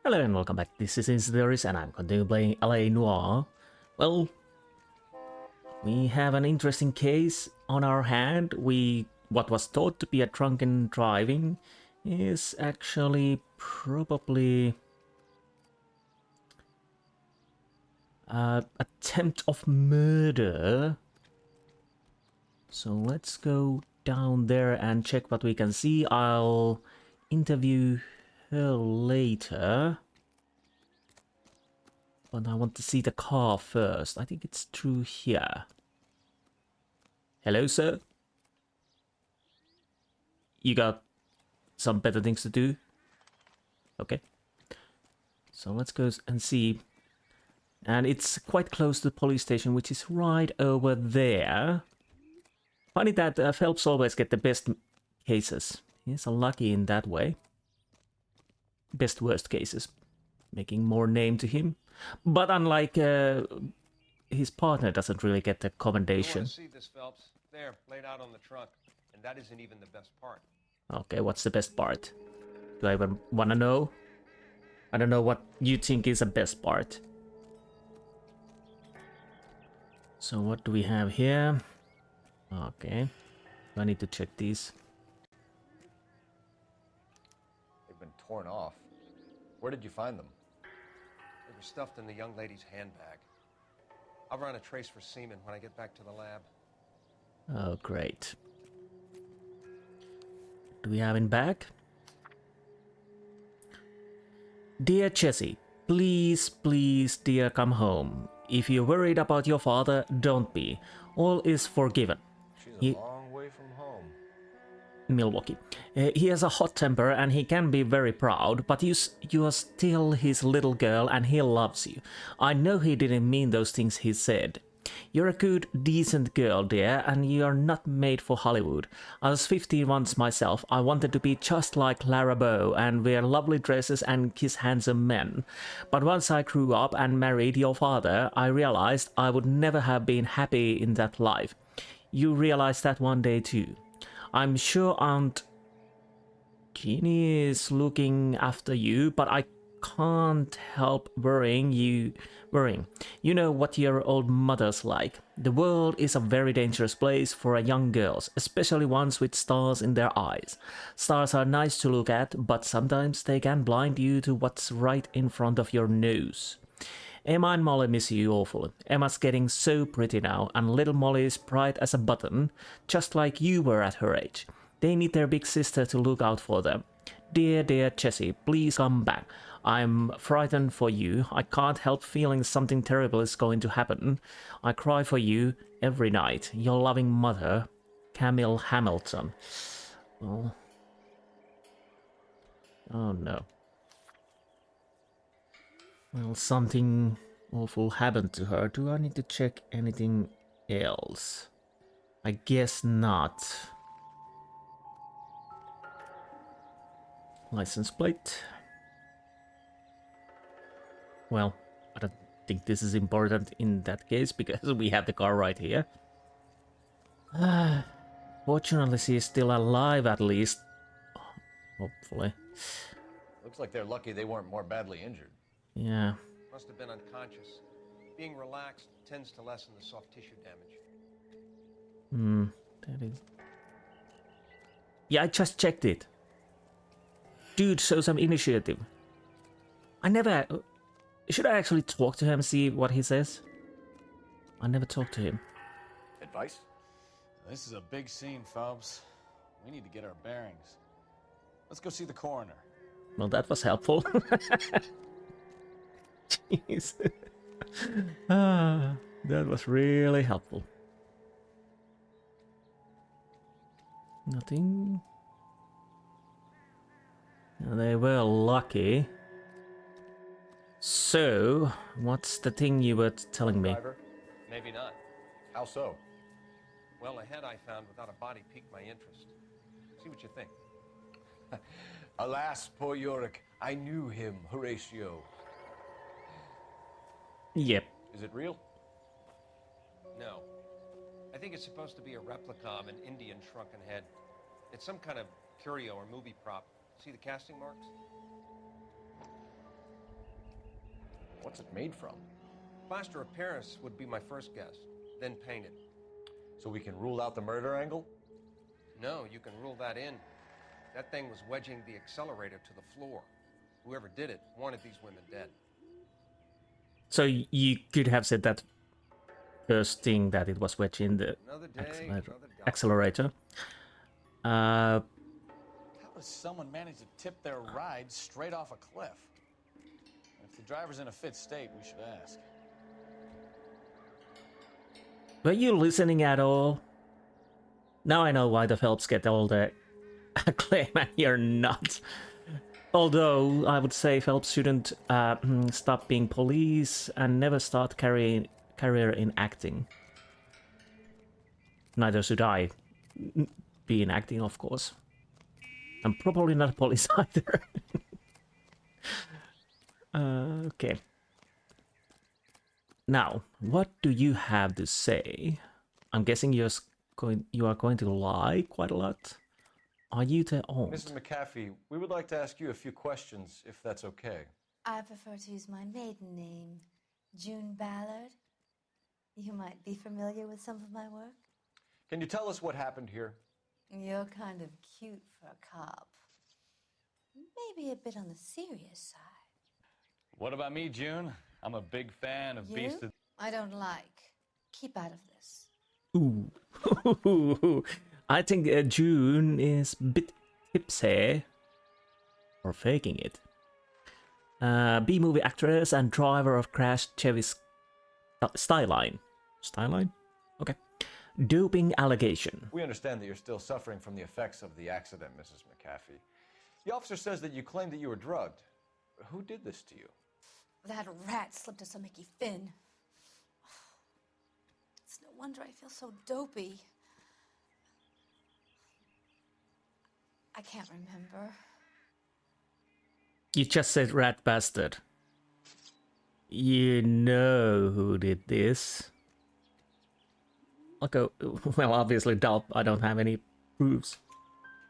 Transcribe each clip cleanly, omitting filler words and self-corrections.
Hello and welcome back, this is Insti and I'm continuing playing L.A Noire. Well, we have an interesting case on our hand. What was thought to be a drunken driving is actually probably attempt of murder. So let's go down there and check what we can see. I'll interview her later. But I want to see the car first. I think it's through here. Hello, sir? You got some better things to do? Okay. So let's go and see. And it's quite close to the police station, which is right over there. Funny that Phelps always get the best cases. He's unlucky in that way. Best worst cases. Making more name to him. But unlike his partner doesn't really get the commendation. You want to see this, Phelps? There, laid out on the trunk. And that isn't even the best part. Okay, what's the best part? Do I even want to know? I don't know what you think is the best part. So what do we have here? Okay. I need to check these. They've been torn off. Where did you find them? They were stuffed in the young lady's handbag. I'll run a trace for semen when I get back to the lab. Oh, great. Do we have in back? Dear Jessie, please, please, dear, come home. If you're worried about your father, don't be. All is forgiven. She's a long way from home. Milwaukee. He has a hot temper and he can be very proud, but you are still his little girl and he loves you. I know he didn't mean those things he said. You're a good, decent girl, dear, and you are not made for Hollywood. I was 15 once myself. I wanted to be just like Lara Bow and wear lovely dresses and kiss handsome men. But once I grew up and married your father, I realized I would never have been happy in that life. You realized that one day too. I'm sure Aunt Jeannie is looking after you, but I can't help worrying. You know what your old mother's like. The world is a very dangerous place for young girls, especially ones with stars in their eyes. Stars are nice to look at, but sometimes they can blind you to what's right in front of your nose. Emma and Molly miss you awfully. Emma's getting so pretty now, and little Molly is bright as a button, just like you were at her age. They need their big sister to look out for them. Dear, dear Jessie, please come back. I'm frightened for you. I can't help feeling something terrible is going to happen. I cry for you every night. Your loving mother, Camille Hamilton. Well... oh no. Well, something awful happened to her. Do I need to check anything else? I guess not. License plate. Well, I don't think this is important in that case because we have the car right here. Fortunately, she is still alive at least. Hopefully. Looks like they're lucky they weren't more badly injured. Yeah. Must have been unconscious. Being relaxed tends to lessen the soft tissue damage. That is... yeah, I just checked it. Dude, show some initiative. I never... should I actually talk to him and see what he says? I never talked to him. Advice? This is a big scene, Phelps. We need to get our bearings. Let's go see the coroner. Well, that was helpful. Jeez. That was really helpful. Nothing. They were lucky. So, what's the thing you were telling me? Driver? Maybe not. How so? Well, a head I found without a body piqued my interest. See what you think. Alas, poor Yorick. I knew him, Horatio. Yep. Is it real? No. I think it's supposed to be a replica of an Indian shrunken head. It's some kind of curio or movie prop. See the casting marks? What's it made from? Plaster of Paris would be my first guess, then painted. So we can rule out the murder angle? No, you can rule that in. That thing was wedging the accelerator to the floor. Whoever did it wanted these women dead. So you could have said that first thing that it was wedged in the Another day, accelerator. another dollar. accelerator. How does someone manage to tip their ride straight off a cliff? If the driver's in a fit state, we should ask. Were you listening at all? Now I know why the Phelps get all the acclaim and you're not. Although I would say Phelps shouldn't stop being police and never start career in acting. Neither should I be in acting, of course. I'm probably not police either. Okay. Now, what do you have to say? I'm guessing you are going to lie quite a lot. Are you the old? Mrs. McAfee, we would like to ask you a few questions, if that's okay. I prefer to use my maiden name, June Ballard. You might be familiar with some of my work. Can you tell us what happened here? You're kind of cute for a cop. Maybe a bit on the serious side. What about me, June? I'm a big fan of Beast of... I don't like. Keep out of this. Ooh. I think June is a bit tipsy. Or faking it. B-movie actress and driver of crashed Chevy's Styline. Styline? Okay. Doping allegation. We understand that you're still suffering from the effects of the accident, Mrs. McAfee. The officer says that you claimed that you were drugged. Who did this to you? That rat slipped us a Mickey Finn. It's no wonder I feel so dopey. I can't remember. You just said rat bastard. You know who did this. I'll go, well, obviously doubt I don't have any proofs.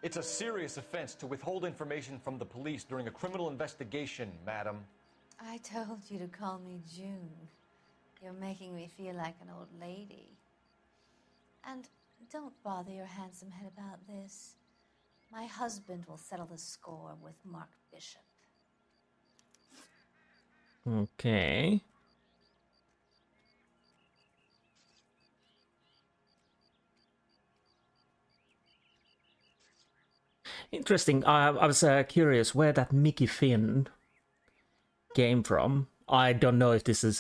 It's a serious offense to withhold information from the police during a criminal investigation, madam. I told you to call me June. You're making me feel like an old lady. And don't bother your handsome head about this. My husband will settle the score with Mark Bishop. Okay. Interesting. I was curious where that Mickey Finn came from. I don't know if this is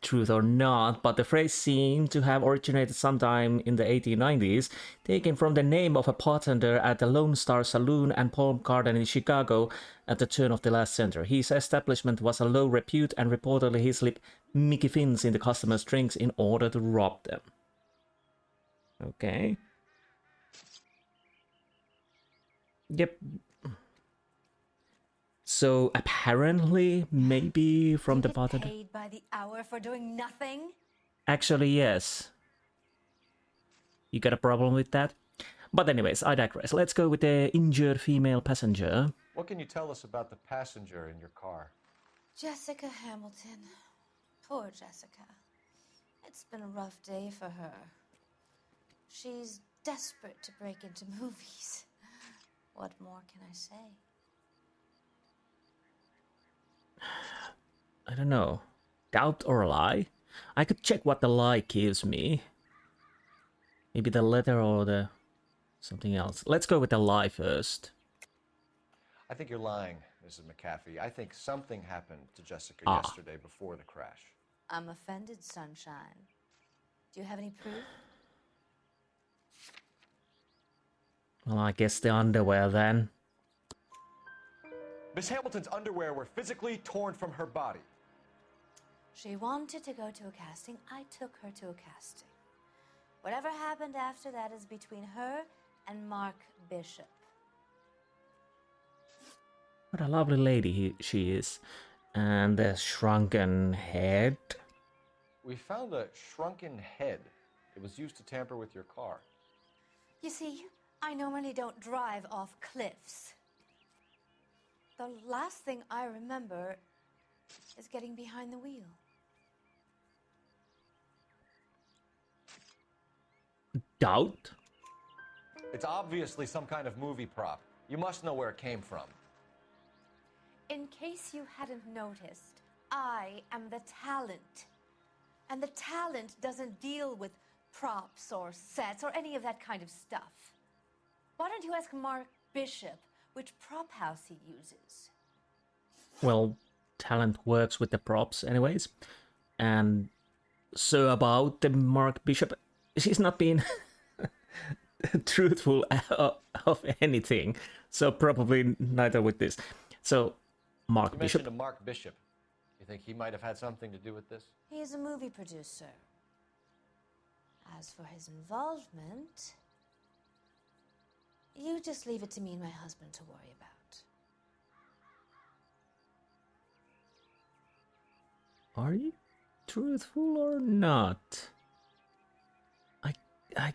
truth or not, but the phrase seemed to have originated sometime in the 1890s, taken from the name of a bartender at the Lone Star Saloon and Palm Garden in Chicago at the turn of the last century. His establishment was a low repute, and reportedly he slipped Mickey Finns in the customers' drinks in order to rob them. Okay. Yep. So apparently, maybe from the bartender. Paid by the hour for doing nothing? Actually, yes. You got a problem with that? But anyways, I digress. Let's go with the injured female passenger. What can you tell us about the passenger in your car? Jessica Hamilton. Poor Jessica. It's been a rough day for her. She's desperate to break into movies. What more can I say? I don't know. Doubt or lie? I could check what the lie gives me. Maybe the letter or the something else. Let's go with the lie first. I think you're lying, Mrs. McAfee. I think something happened to Jessica Ah. yesterday before the crash. I'm offended, Sunshine. Do you have any proof? Well, I guess the underwear then. Miss Hamilton's underwear were physically torn from her body. She wanted to go to a casting. I took her to a casting. Whatever happened after that is between her and Mark Bishop. What a lovely lady she is. And the shrunken head. We found a shrunken head. It was used to tamper with your car. You see, I normally don't drive off cliffs. The last thing I remember is getting behind the wheel. Doubt? It's obviously some kind of movie prop. You must know where it came from. In case you hadn't noticed, I am the talent. And the talent doesn't deal with props or sets or any of that kind of stuff. Why don't you ask Mark Bishop which prop house he uses? Well, talent works with the props anyways. And so about the Mark Bishop, she's not being truthful of anything. So probably neither with this. So Mark You Bishop. mentioned a Mark Bishop. You think he might have had something to do with this? He is a movie producer. As for his involvement, you just leave it to me and my husband to worry about. Are you truthful or not? I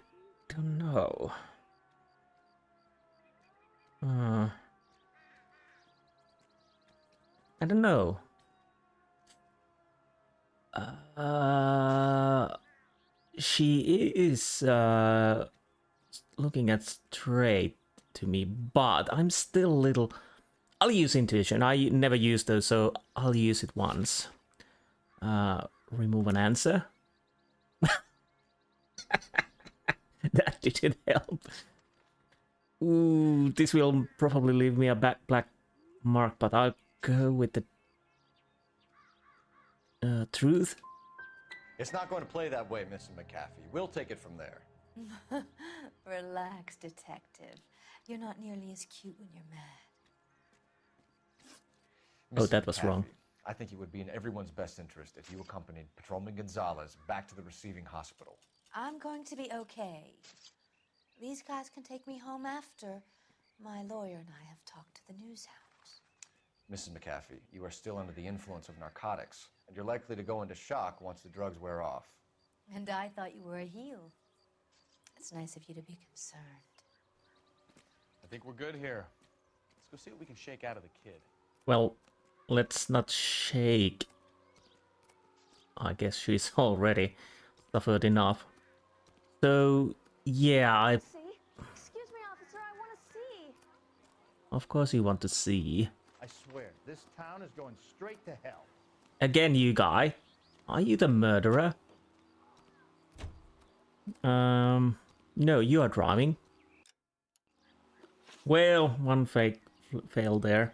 don't know. I don't know. She is looking at straight to me, but I'm still a little. I'll use intuition. I never used those, so I'll use it once. Remove an answer. That didn't help. Ooh, this will probably leave me a black mark, but I'll go with the truth. It's not going to play that way, Mrs. McAfee. We'll take it from there. Relax, detective. You're not nearly as cute when you're mad. Oh, Mrs. that was wrong. I think it would be in everyone's best interest if you accompanied Patrolman Gonzalez back to the receiving hospital. I'm going to be okay. These guys can take me home after. My lawyer and I have talked to the news hounds. Mrs. McAfee, you are still under the influence of narcotics, and you're likely to go into shock once the drugs wear off. And I thought you were a heel. It's nice of you to be concerned. I think we're good here. Let's go see what we can shake out of the kid. Well, let's not shake. I guess she's already suffered enough. So, yeah, See? Excuse me, officer, I want to see. of course you want to see. I swear, this town is going straight to hell. Again, you guy. Are you the murderer? No, you are driving. Well, one fake failed there.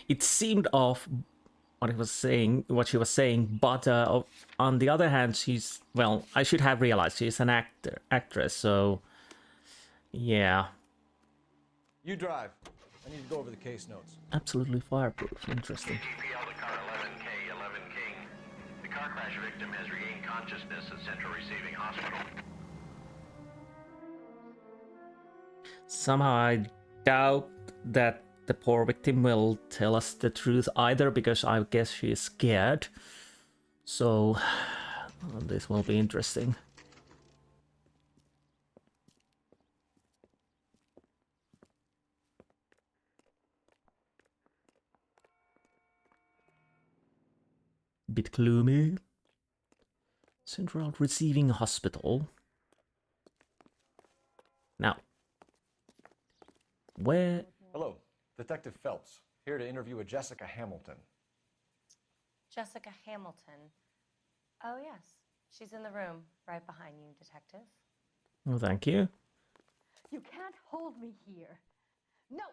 It seemed off what she was saying, but on the other hand, she's, well, I should have realized she's an actress, so yeah. You drive. I need to go over the case notes. Absolutely fireproof. Interesting. HPL to car 11K, 11 King. The car crash victim has regained consciousness at Central Receiving Hospital. Somehow I doubt that the poor victim will tell us the truth either, because I guess she is scared. So this will be interesting. Bit gloomy. Central Receiving Hospital. Now, where? Hello, Detective Phelps, here to interview a Jessica Hamilton. Jessica Hamilton. Oh, yes. She's in the room right behind you, Detective. Oh, thank you. You can't hold me here. No,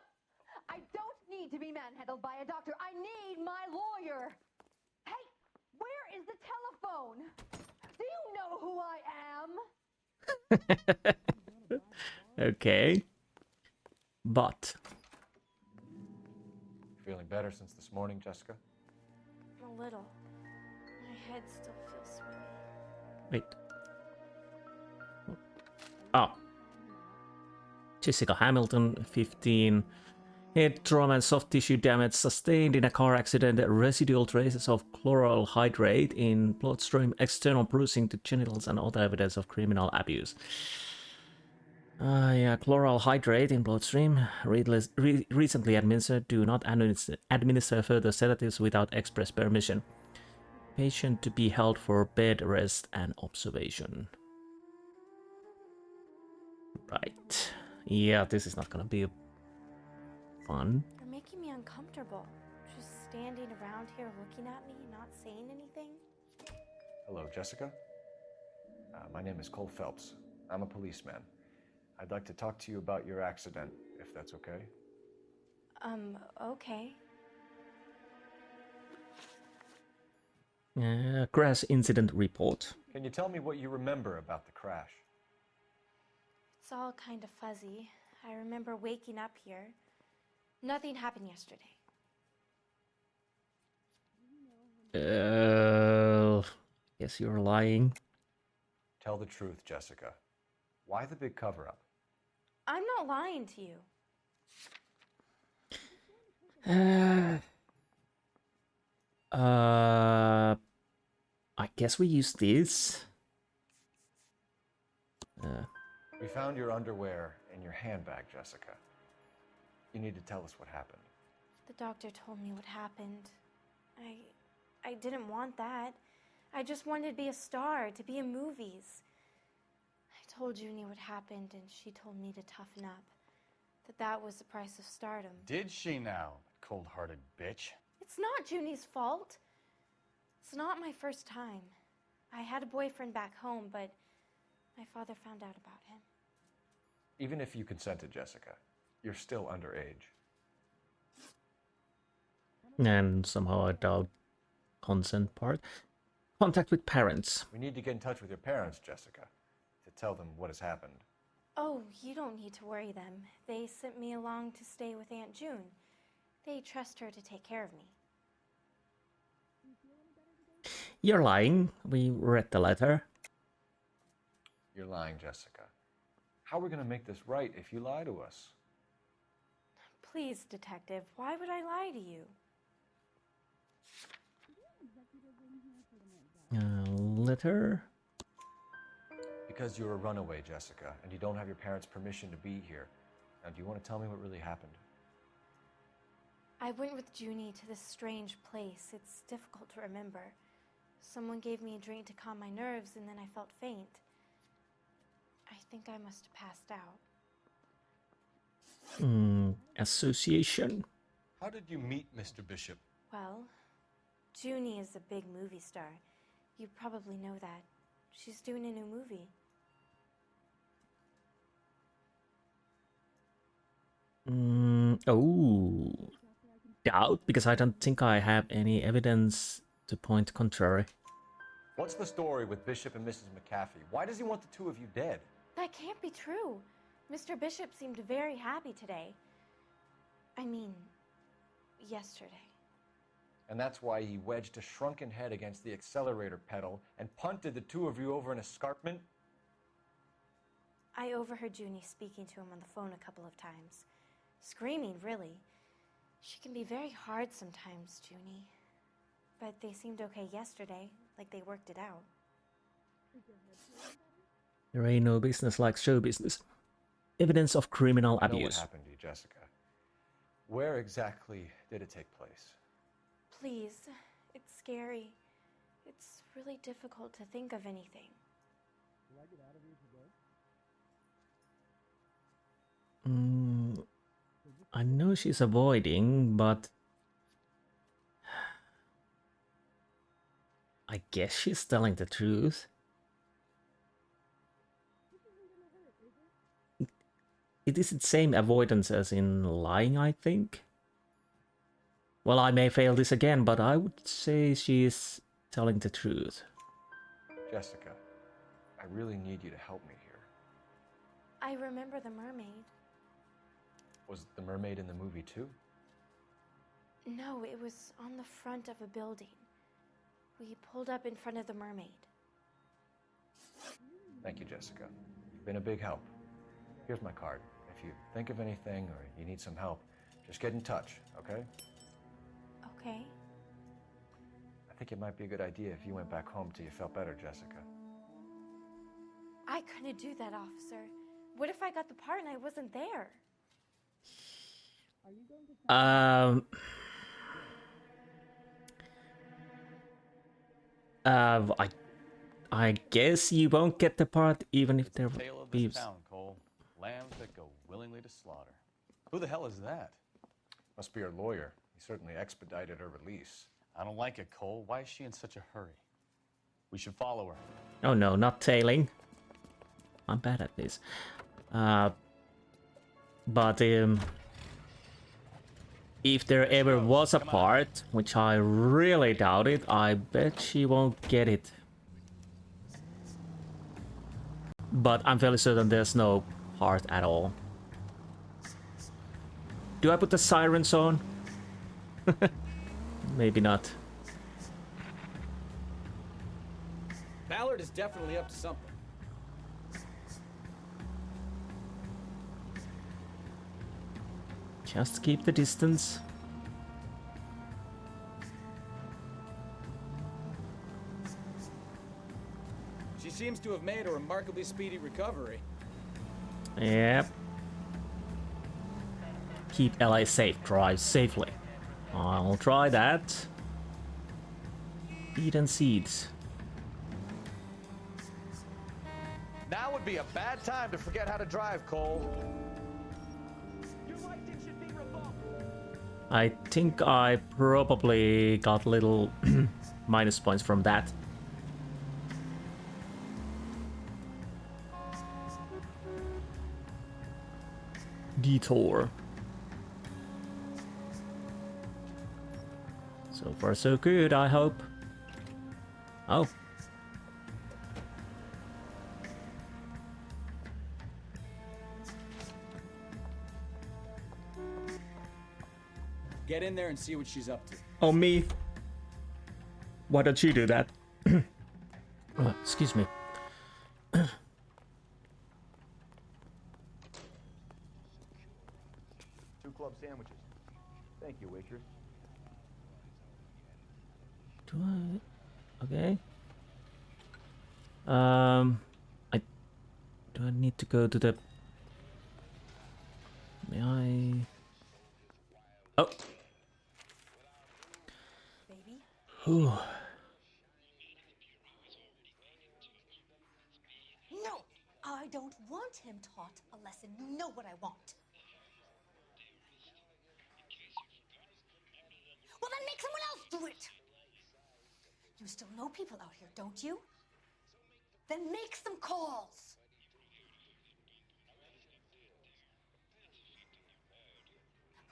I don't need to be manhandled by a doctor. I need my lawyer. Hey, where is the telephone? Do you know who I am? Okay. But Feeling better since this morning, Jessica? A little. My head still feels swimming. wait. Oh. Jessica Hamilton, 15. Head trauma and soft tissue damage sustained in a car accident. Residual traces of chloral hydrate in bloodstream. External bruising to genitals and other evidence of criminal abuse. Yeah, chloral hydrate in bloodstream. Recently administered. Do not administer further sedatives without express permission. Patient to be held for bed rest and observation. Right. Yeah, this is not gonna be fun. You're making me uncomfortable. Just standing around here looking at me, not saying anything. Hello, Jessica. My name is Cole Phelps. I'm a policeman. I'd like to talk to you about your accident, if that's okay. Okay. Crash incident report. Can you tell me what you remember about the crash? It's all kind of fuzzy. I remember waking up here. Nothing happened yesterday. Guess you're lying. Tell the truth, Jessica. Why the big cover-up? I'm not lying to you. I guess we use this. We found your underwear in your handbag, Jessica. You need to tell us what happened. The doctor told me what happened. I didn't want that. I just wanted to be a star, to be in movies. I told Junie what happened, and she told me to toughen up. That was the price of stardom. Did she now, cold-hearted bitch? It's not Junie's fault. It's not my first time. I had a boyfriend back home, but my father found out about him. Even if you consented, Jessica, you're still underage. And somehow I doubt consent part. Contact with parents. We need to get in touch with your parents, Jessica, to tell them what has happened. Oh, you don't need to worry them. They sent me along to stay with Aunt June. They trust her to take care of me. You're lying. We read the letter. You're lying, Jessica. How are we going to make this right if you lie to us? Please, detective, why would I lie to you? Letter? Because you're a runaway, Jessica, and you don't have your parents' permission to be here. Now, do you want to tell me what really happened? I went with Junie to this strange place. It's difficult to remember. Someone gave me a drink to calm my nerves, and then I felt faint. I think I must have passed out. Association? How did you meet Mr. Bishop? Well, Junie is a big movie star. You probably know that. She's doing a new movie. Oh. Doubt, because I don't think I have any evidence to point contrary. What's the story with Bishop and Mrs. McAfee? Why does he want the two of you dead? That can't be true. Mr. Bishop seemed very happy today. I mean, yesterday. And that's why he wedged a shrunken head against the accelerator pedal and punted the two of you over an escarpment? I overheard Junie speaking to him on the phone a couple of times. Screaming, really. She can be very hard sometimes, Junie. But they seemed okay yesterday, like they worked it out. There ain't no business like show business. Evidence of criminal I know abuse. what happened to you, Jessica. Where exactly did it take place? Please, it's scary. It's really difficult to think of anything. I know she's avoiding, but I guess she's telling the truth. It is the same avoidance as in lying, I think. Well, I may fail this again, but I would say she is telling the truth. Jessica, I really need you to help me here. I remember the mermaid. Was the mermaid in the movie too? No, it was on the front of a building. We pulled up in front of the mermaid. Thank you, Jessica. You've been a big help. Here's my card. If you think of anything or you need some help, just get in touch, okay? Okay. I think it might be a good idea if you went back home till you felt better, Jessica. I couldn't do that, officer. What if I got the part and I wasn't there? I guess you won't get the part even if It's there the tale of be. this town, Cole. Lambs that go willingly to slaughter. Who the hell is that? Must be her lawyer. He certainly expedited her release. I don't like it, Cole. Why is she in such a hurry? We should follow her. Oh no, not tailing. I'm bad at this. But if there ever was a part, which I really doubt it, I bet she won't get it. But I'm fairly certain there's no part at all. Do I put the sirens on? Maybe not. Ballard is definitely up to something. Just keep the distance. She seems to have made a remarkably speedy recovery. Yep. Keep LA safe, drive safely. I'll try that. Feed and seeds. Now would be a bad time to forget how to drive, Cole. I think I probably got little minus points from that. Detour. So far so good, I hope. Oh. Get in there and see what she's up to. Oh, me? Why don't you do that? Excuse me. 2 club sandwiches. Thank you, waitress. Do I? Okay. Do I need to go to the? May I? Oh. Baby? Ooh. No! I don't want him taught a lesson. You know what I want. Well, then make someone else do it! You still know people out here, don't you? Then make some calls!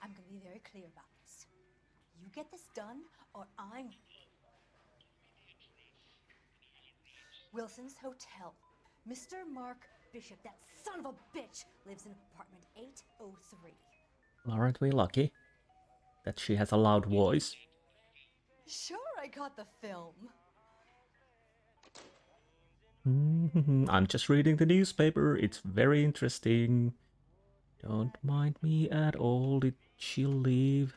I'm gonna be very clear about this. You get this done, or I'm... Wilson's Hotel. Mr. Mark Bishop, that son of a bitch, lives in apartment 803. Aren't we lucky that she has a loud voice? Sure, I got the film. I'm just reading the newspaper. It's very interesting. Don't mind me at all. Did she leave?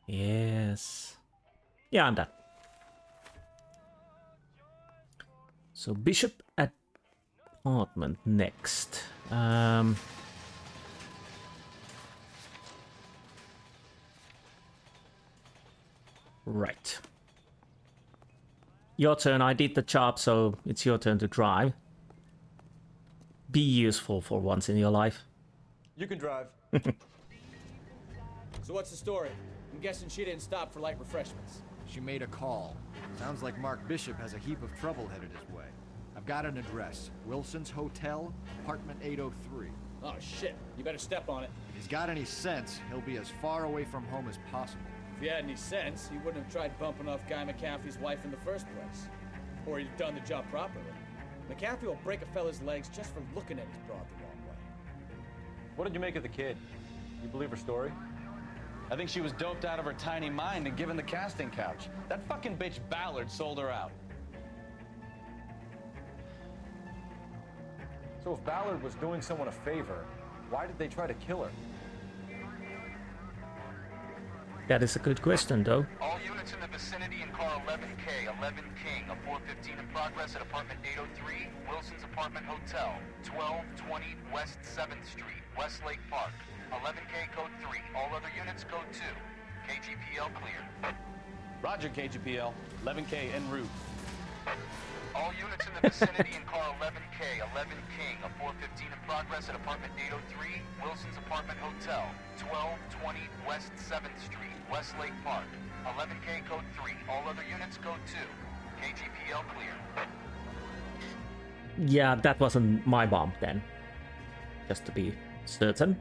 Yes. Yeah, I'm done. So Bishop apartment next. Right. Your turn. I did the job, so it's your turn to drive. Be useful for once in your life. You can drive. So what's the story? I'm guessing she didn't stop for light refreshments. She made a call. Sounds like Mark Bishop has a heap of trouble headed his way. I've got an address. Wilson's Hotel, apartment 803. Oh, shit. You better step on it. If he's got any sense, he'll be as far away from home as possible. If he had any sense, he wouldn't have tried bumping off Guy McCaffrey's wife in the first place. Or he'd have done the job properly. McCaffrey will break a fella's legs just for looking at his broad the wrong way. What did you make of the kid? You believe her story? I think she was doped out of her tiny mind and given the casting couch. That fucking bitch Ballard sold her out. So if Ballard was doing someone a favor, why did they try to kill her? That is a good question, though. All units in the vicinity in car 11K, 11 King, a 415 in progress at apartment 803, Wilson's Apartment Hotel, 1220 West 7th Street, Westlake Park. 11K code 3. All other units code 2. KGPL clear. Roger, KGPL. 11K en route. All units in the vicinity in car 11K, 11 King, a 415 in progress at apartment 803, Wilson's Apartment Hotel, 1220 West 7th Street, Westlake Park. 11K code 3. All other units code 2. KGPL clear. Yeah, that wasn't my bomb then. Just to be certain.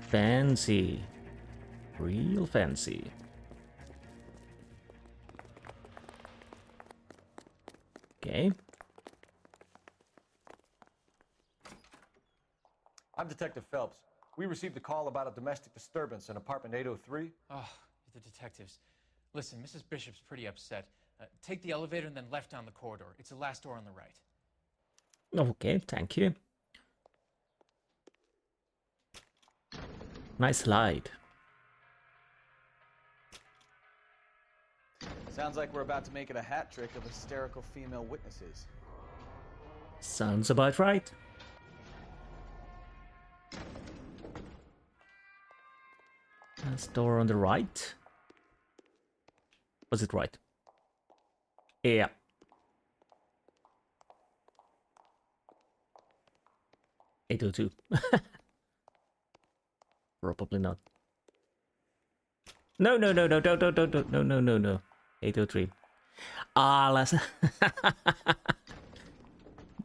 Fancy. Real fancy. Okay. I'm Detective Phelps. We received a call about a domestic disturbance in apartment 803. Oh, the detectives. Listen, Mrs. Bishop's pretty upset. Take the elevator and then left down the corridor. It's the last door on the right. Okay, thank you. Nice slide. Sounds like we're about to make it a hat trick of hysterical female witnesses. Sounds about right. Last door on the right. Was it right? Yeah. $802. Probably not. No. 803. Ah, let's...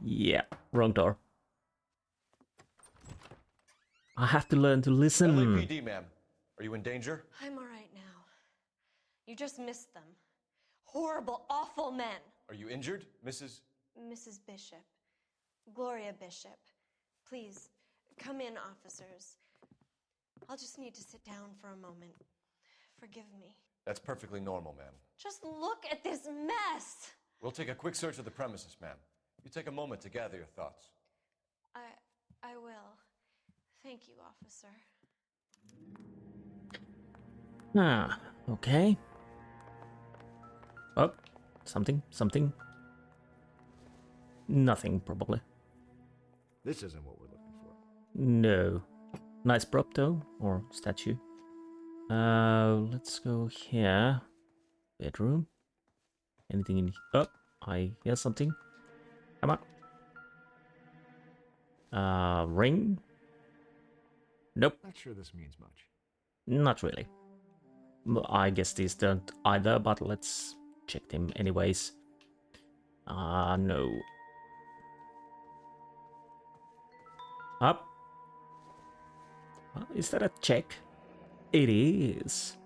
Yeah, wrong door. I have to learn to listen. LAPD, ma'am. Are you in danger? I'm all right now. You just missed them. Horrible, awful men. Are you injured, Mrs. Mrs. Bishop. Gloria Bishop. Please, come in, officers. I'll just need to sit down for a moment. Forgive me. That's perfectly normal, ma'am. Just look at this mess! We'll take a quick search of the premises, ma'am. You take a moment to gather your thoughts. I will. Thank you, officer. Ah, okay. Oh, something. Nothing, probably. This isn't what we're looking for. No. Nice prop, though, or statue. Let's go here. Bedroom. Anything in... Oh, I hear something. Come on. Ring? Nope. Not sure this means much. Not really. I guess these don't either, but let's check them anyways. No. Up. Is that a check? It is.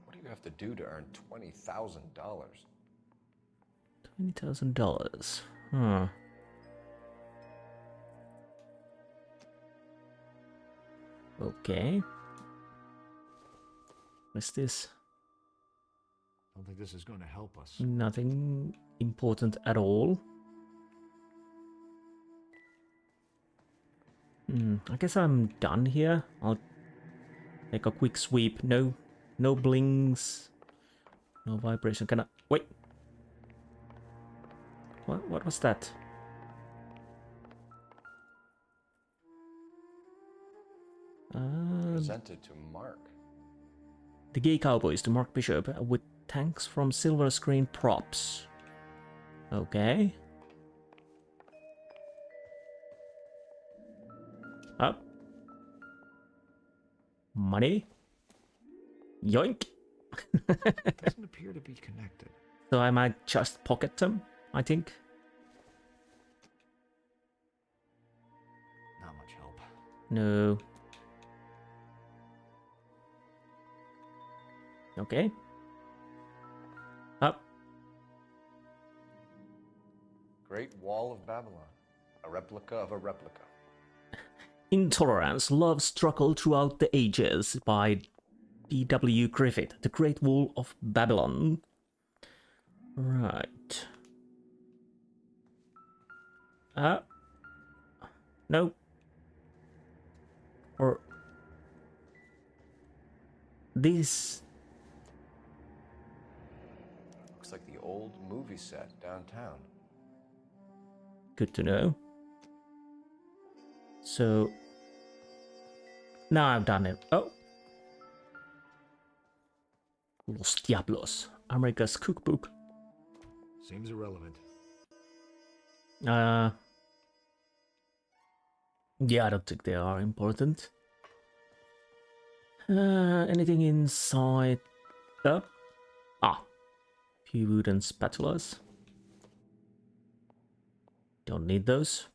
What do you have to do to earn $20,000? $20,000. Huh. Okay. What's this? I don't think this is going to help us. Nothing important at all. I guess I'm done here. I'll take a quick sweep. No blings. No vibration. Can I... Wait. What was that? Presented to Mark. The Gay Cowboys to Mark Bishop with tanks from Silver Screen Props. Okay. Up. Money. Yoink. Doesn't appear to be connected. So I might just pocket them, I think. Not much help. No. Okay. Up. Great Wall of Babylon. A replica of a replica. Intolerance, Love Struggle Throughout the Ages by D.W. Griffith. The Great Wall of Babylon. Right. No. Or this. Looks like the old movie set downtown. Good to know. So now I've done it. Oh. Los Diablos. America's Cookbook. Seems irrelevant. Yeah, I don't think they are important. Anything inside? Few wooden spatulas. Don't need those.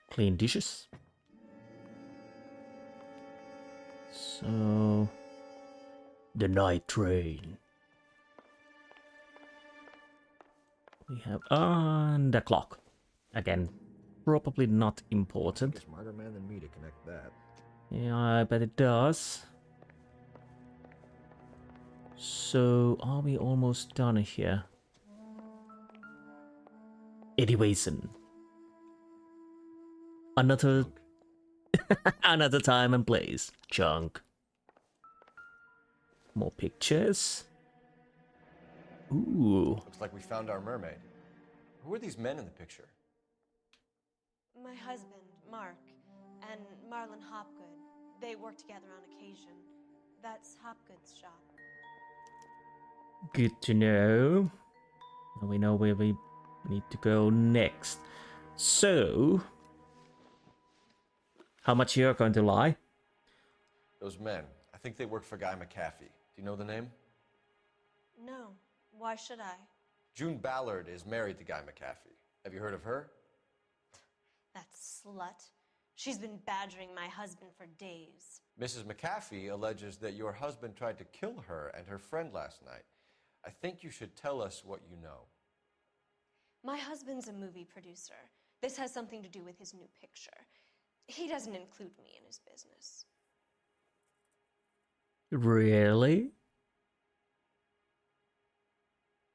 Clean dishes. So the night train. We have the clock. Again, probably not important. A smarter man than me to connect that. Yeah, I bet it does. So, are we almost done here? Eddie Wason. Another... another time and place. Chunk. More pictures. Ooh. Looks like we found our mermaid. Who are these men in the picture? My husband, Mark, and Marlon Hopgood. They work together on occasion. That's Hopgood's shop. Good to know. Now we know where we need to go next. So, how much you're going to lie? Those men. I think they work for Guy McAfee. Do you know the name? No. Why should I? June Ballard is married to Guy McAfee. Have you heard of her? That slut. She's been badgering my husband for days. Mrs. McAfee alleges that your husband tried to kill her and her friend last night. I think you should tell us what you know. My husband's a movie producer. This has something to do with his new picture. He doesn't include me in his business. Really?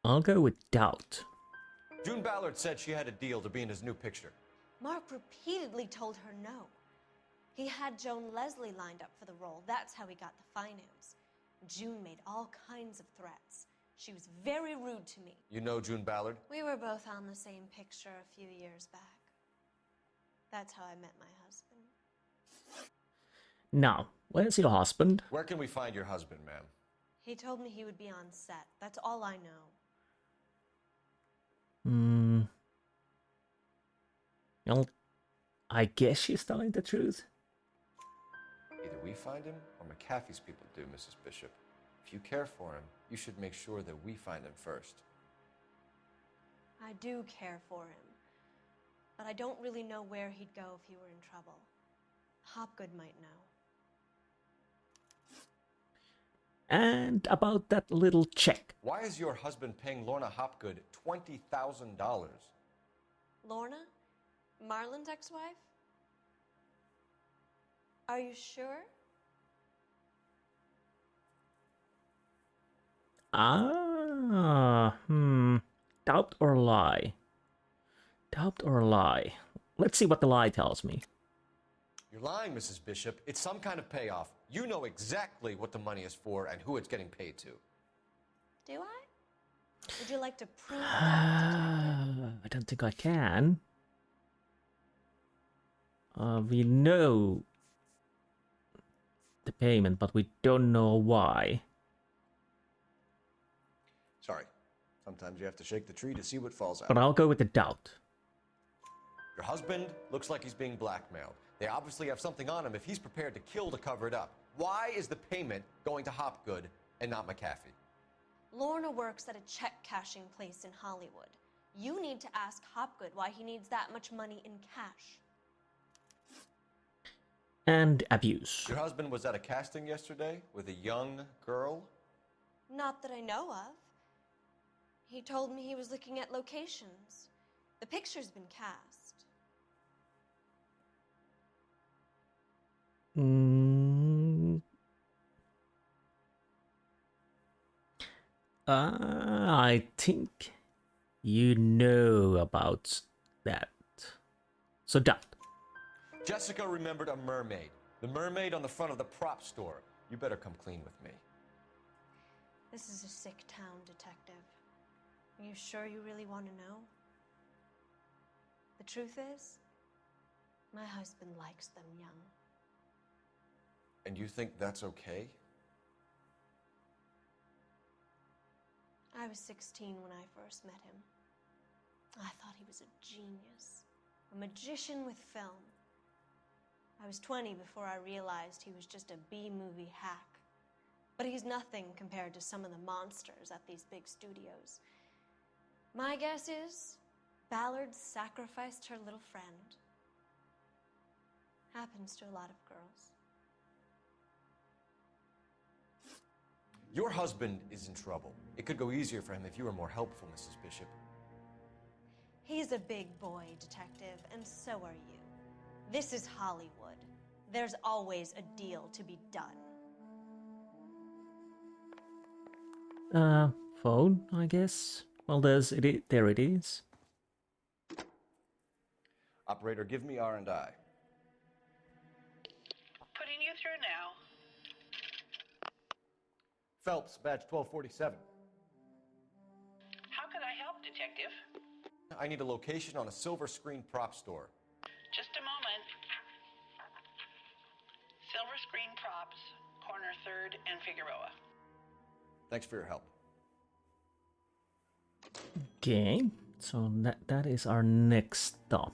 I'll go with doubt. June Ballard said she had a deal to be in his new picture. Mark repeatedly told her no. He had Joan Leslie lined up for the role. That's how he got the finance. June made all kinds of threats. She was very rude to me. You know June Ballard? We were both on the same picture a few years back. That's how I met my husband. Now, where's your husband? Where can we find your husband, ma'am? He told me he would be on set. That's all I know. Well, I guess she's telling the truth. Either we find him or McAfee's people do, Mrs. Bishop. If you care for him, you should make sure that we find him first. I do care for him, but I don't really know where he'd go if he were in trouble. Hopgood might know. And about that little check. Why is your husband paying Lorna Hopgood $20,000? Lorna? Marlon's ex-wife? Are you sure? Doubt or lie? Doubt or lie? Let's see what the lie tells me. You're lying, Mrs. Bishop. It's some kind of payoff. You know exactly what the money is for and who it's getting paid to. Do I? Would you like to prove that, Detective? I don't think I can. We know the payment, but we don't know why. Sorry. Sometimes you have to shake the tree to see what falls out. But I'll go with the doubt. Your husband looks like he's being blackmailed. They obviously have something on him if he's prepared to kill to cover it up. Why is the payment going to Hopgood and not McAfee? Lorna works at a check-cashing place in Hollywood. You need to ask Hopgood why he needs that much money in cash. And abuse. Your husband was at a casting yesterday with a young girl? Not that I know of. He told me he was looking at locations. The picture's been cast. I think you know about that. So done. Jessica remembered a mermaid. The mermaid on the front of the prop store. You better come clean with me. This is a sick town, Detective. Are you sure you really want to know? The truth is, my husband likes them young. And you think that's okay? I was 16 when I first met him. I thought he was a genius, a magician with film. I was 20 before I realized he was just a B-movie hack. But he's nothing compared to some of the monsters at these big studios. My guess is Ballard sacrificed her little friend. Happens to a lot of girls. Your husband is in trouble. It could go easier for him if you were more helpful, Mrs. Bishop. He's a big boy, Detective, and so are you. This is Hollywood. There's always a deal to be done. Phone, I guess. Well, there it is. Operator, give me R&I. Putting you through now. Phelps, badge 1247. How can I help, Detective? I need a location on a silver screen prop store. Just a moment. Silver Screen Props, corner 3rd and Figueroa. Thanks for your help. Okay, so that is our next stop.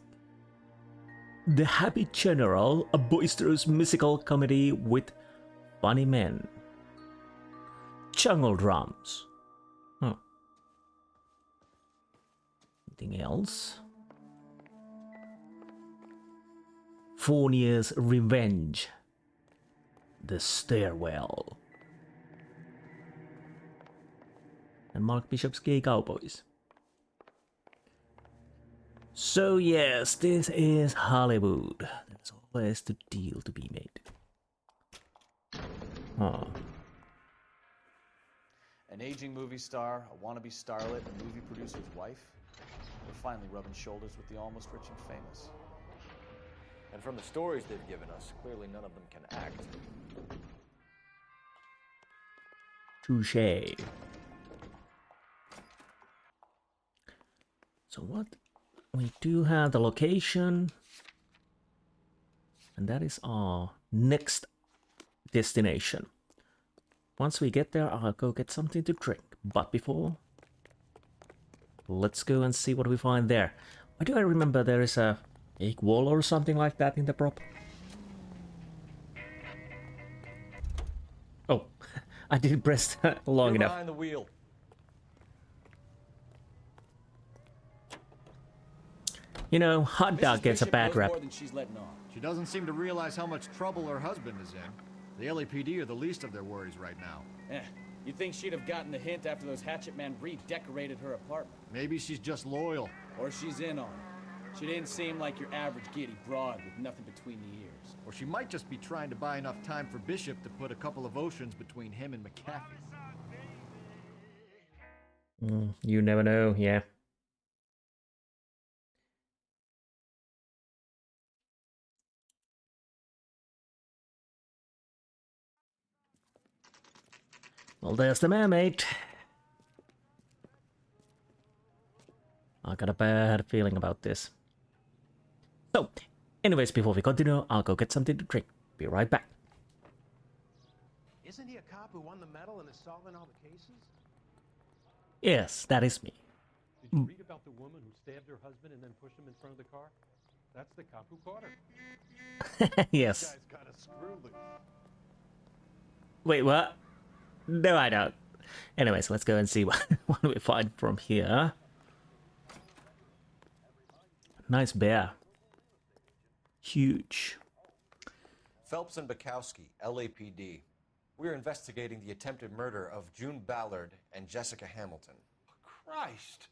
The Happy General, a boisterous musical comedy with funny men. Jungle drums. Huh. Anything else? Fournier's Revenge. The Stairwell. And Mark Bishop's Gay Cowboys. So yes, this is Hollywood. There's always the deal to be made. Huh. An aging movie star, a wannabe starlet, a movie producer's wife. We're finally rubbing shoulders with the almost rich and famous. And from the stories they've given us, clearly none of them can act. Touché. So what? We do have the location. And that is our next destination. Once we get there, I'll go get something to drink. But before, let's go and see what we find there. Why do I remember there is a egg wall or something like that in the prop? Oh, I didn't press that long enough. Behind the wheel. You know, hot dog gets a bad rap. She doesn't seem to realize how much trouble her husband is in. The LAPD are the least of their worries right now. You'd think she'd have gotten the hint after those hatchet men redecorated her apartment. Maybe she's just loyal. Or she's in on it. She didn't seem like your average giddy broad with nothing between the ears. Or she might just be trying to buy enough time for Bishop to put a couple of oceans between him and McAfee. You never know, yeah. Well, there's the mermaid. I got a bad feeling about this. So, anyways, before we continue, I'll go get something to drink. Be right back. Isn't he a cop who won the medal and is solving all the cases? Yes, that is me. Did you read about the woman who stabbed her husband and then pushed him in front of the car? That's the cop who caught her. Yes. This guy's got a screw loose. Wait, what? No, I don't. Anyways, let's go and see what we find from here. Nice bear. Huge. Phelps and Bukowski, LAPD. We're investigating the attempted murder of June Ballard and Jessica Hamilton. Christ.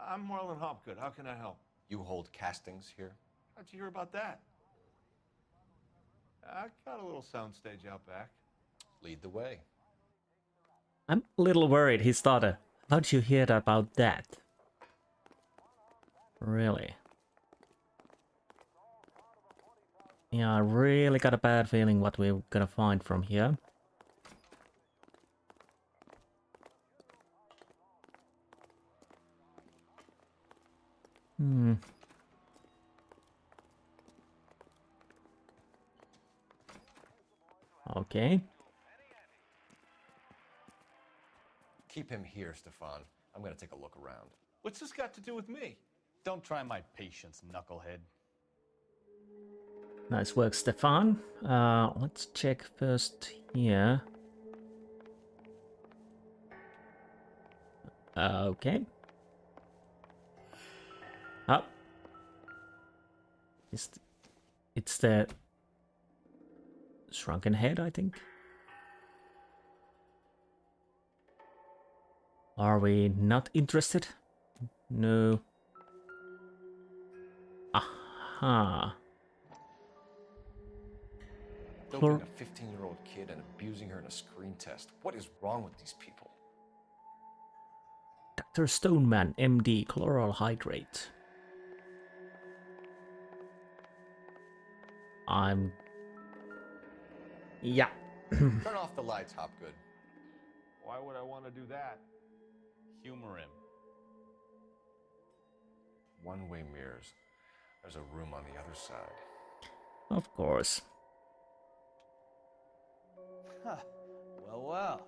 I'm Marlon Hopgood. How can I help? You hold castings here? How'd you hear about that? I got a little soundstage out back. Lead the way. I'm a little worried he started. How'd you hear about that? Really? Yeah, I really got a bad feeling what we're gonna find from here. Okay. Keep him here, Stefan. I'm gonna take a look around. What's this got to do with me? Don't try my patience, knucklehead. Nice work, Stefan. Let's check first here. Okay. Oh. It's the shrunken head, I think. Are we not interested? No. Aha. Doping a 15-year-old kid and abusing her in a screen test. What is wrong with these people? Dr. Stoneman, MD, chloral hydrate. Yeah. Turn off the lights, Hopgood. Why would I want to do that? Humor him. One-way mirrors. There's a room on the other side. Of course. Huh. Well.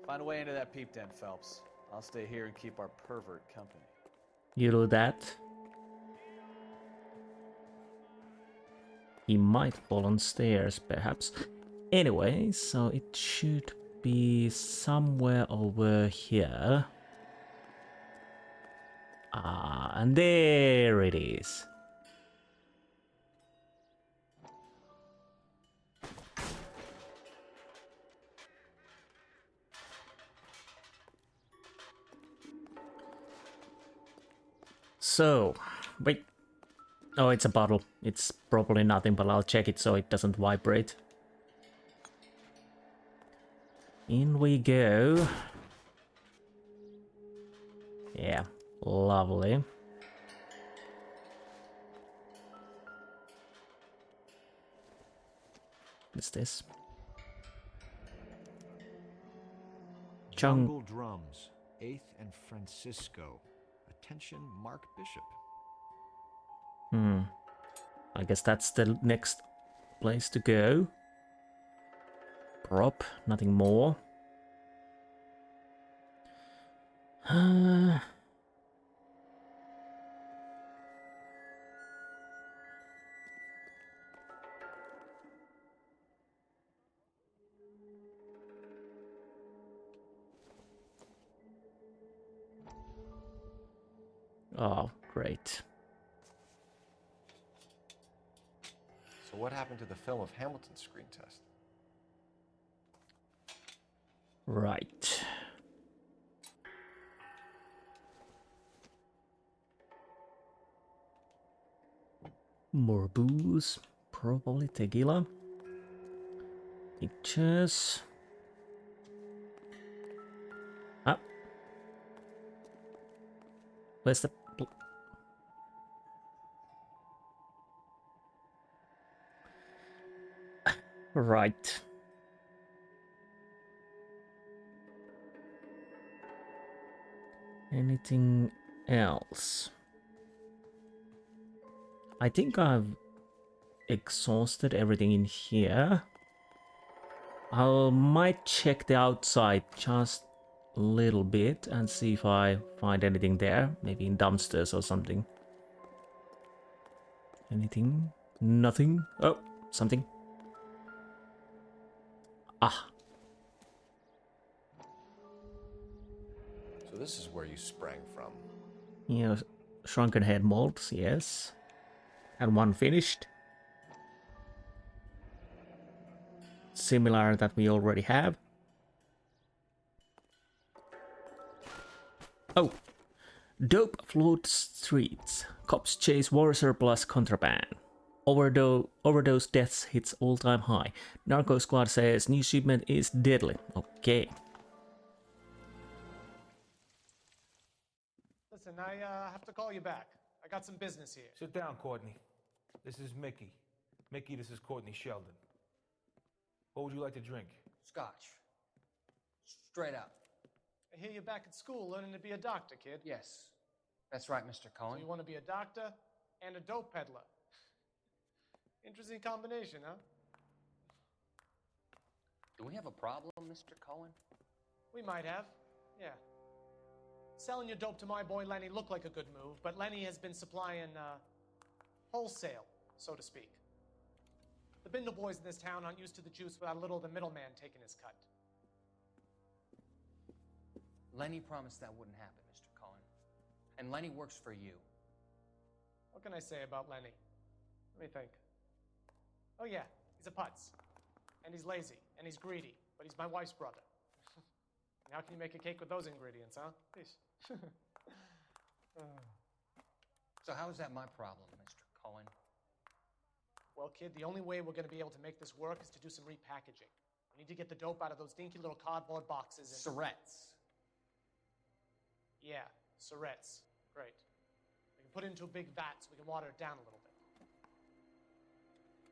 Find a way into that peep den, Phelps. I'll stay here and keep our pervert company. You do that. He might fall on stairs, perhaps. Anyway, so it should be somewhere over here. And there it is. So, wait. Oh, it's a bottle. It's probably nothing, but I'll check it so it doesn't vibrate. In we go. Yeah, lovely. What's this? Jungle Drums, 8th and Francisco. Attention, Mark Bishop. I guess that's the next place to go. Prop, nothing more. Oh, great. So what happened to the film of Hamilton's screen test? Right. More booze. Probably tequila. Pictures. Ah. Where's the... Right. Anything else? I think I've exhausted everything in here. I might check the outside just a little bit and see if I find anything there. Maybe in dumpsters or something. Anything? Nothing? Oh, something. Ah. So this is where you sprang from. Yeah, shrunken head molds, yes. And one finished. Similar that we already have. Oh. Dope flood streets. Cops chase war surplus contraband. Overdose deaths hits all-time high. Narco squad says new shipment is deadly. Okay. I have to call you back. I got some business here. Sit down, Courtney. This is Mickey. Mickey, this is Courtney Sheldon. What would you like to drink? Scotch. Straight up. I hear you're back at school learning to be a doctor, kid. Yes. That's right, Mr. Cohen. So you want to be a doctor and a dope peddler. Interesting combination, huh? Do we have a problem, Mr. Cohen? We might have, yeah. Selling your dope to my boy Lenny looked like a good move, but Lenny has been supplying, wholesale, so to speak. The Bindle boys in this town aren't used to the juice without a little of the middleman taking his cut. Lenny promised that wouldn't happen, Mr. Cohen. And Lenny works for you. What can I say about Lenny? Let me think. Oh yeah, he's a putz. And he's lazy, and he's greedy, but he's my wife's brother. And how can you make a cake with those ingredients, huh? Please. So how is that my problem, Mr. Cohen? Well, kid, the only way we're going to be able to make this work is to do some repackaging. We need to get the dope out of those dinky little cardboard boxes and... Surrettes. Yeah, Surrettes. Great. We can put it into a big vat so we can water it down a little bit.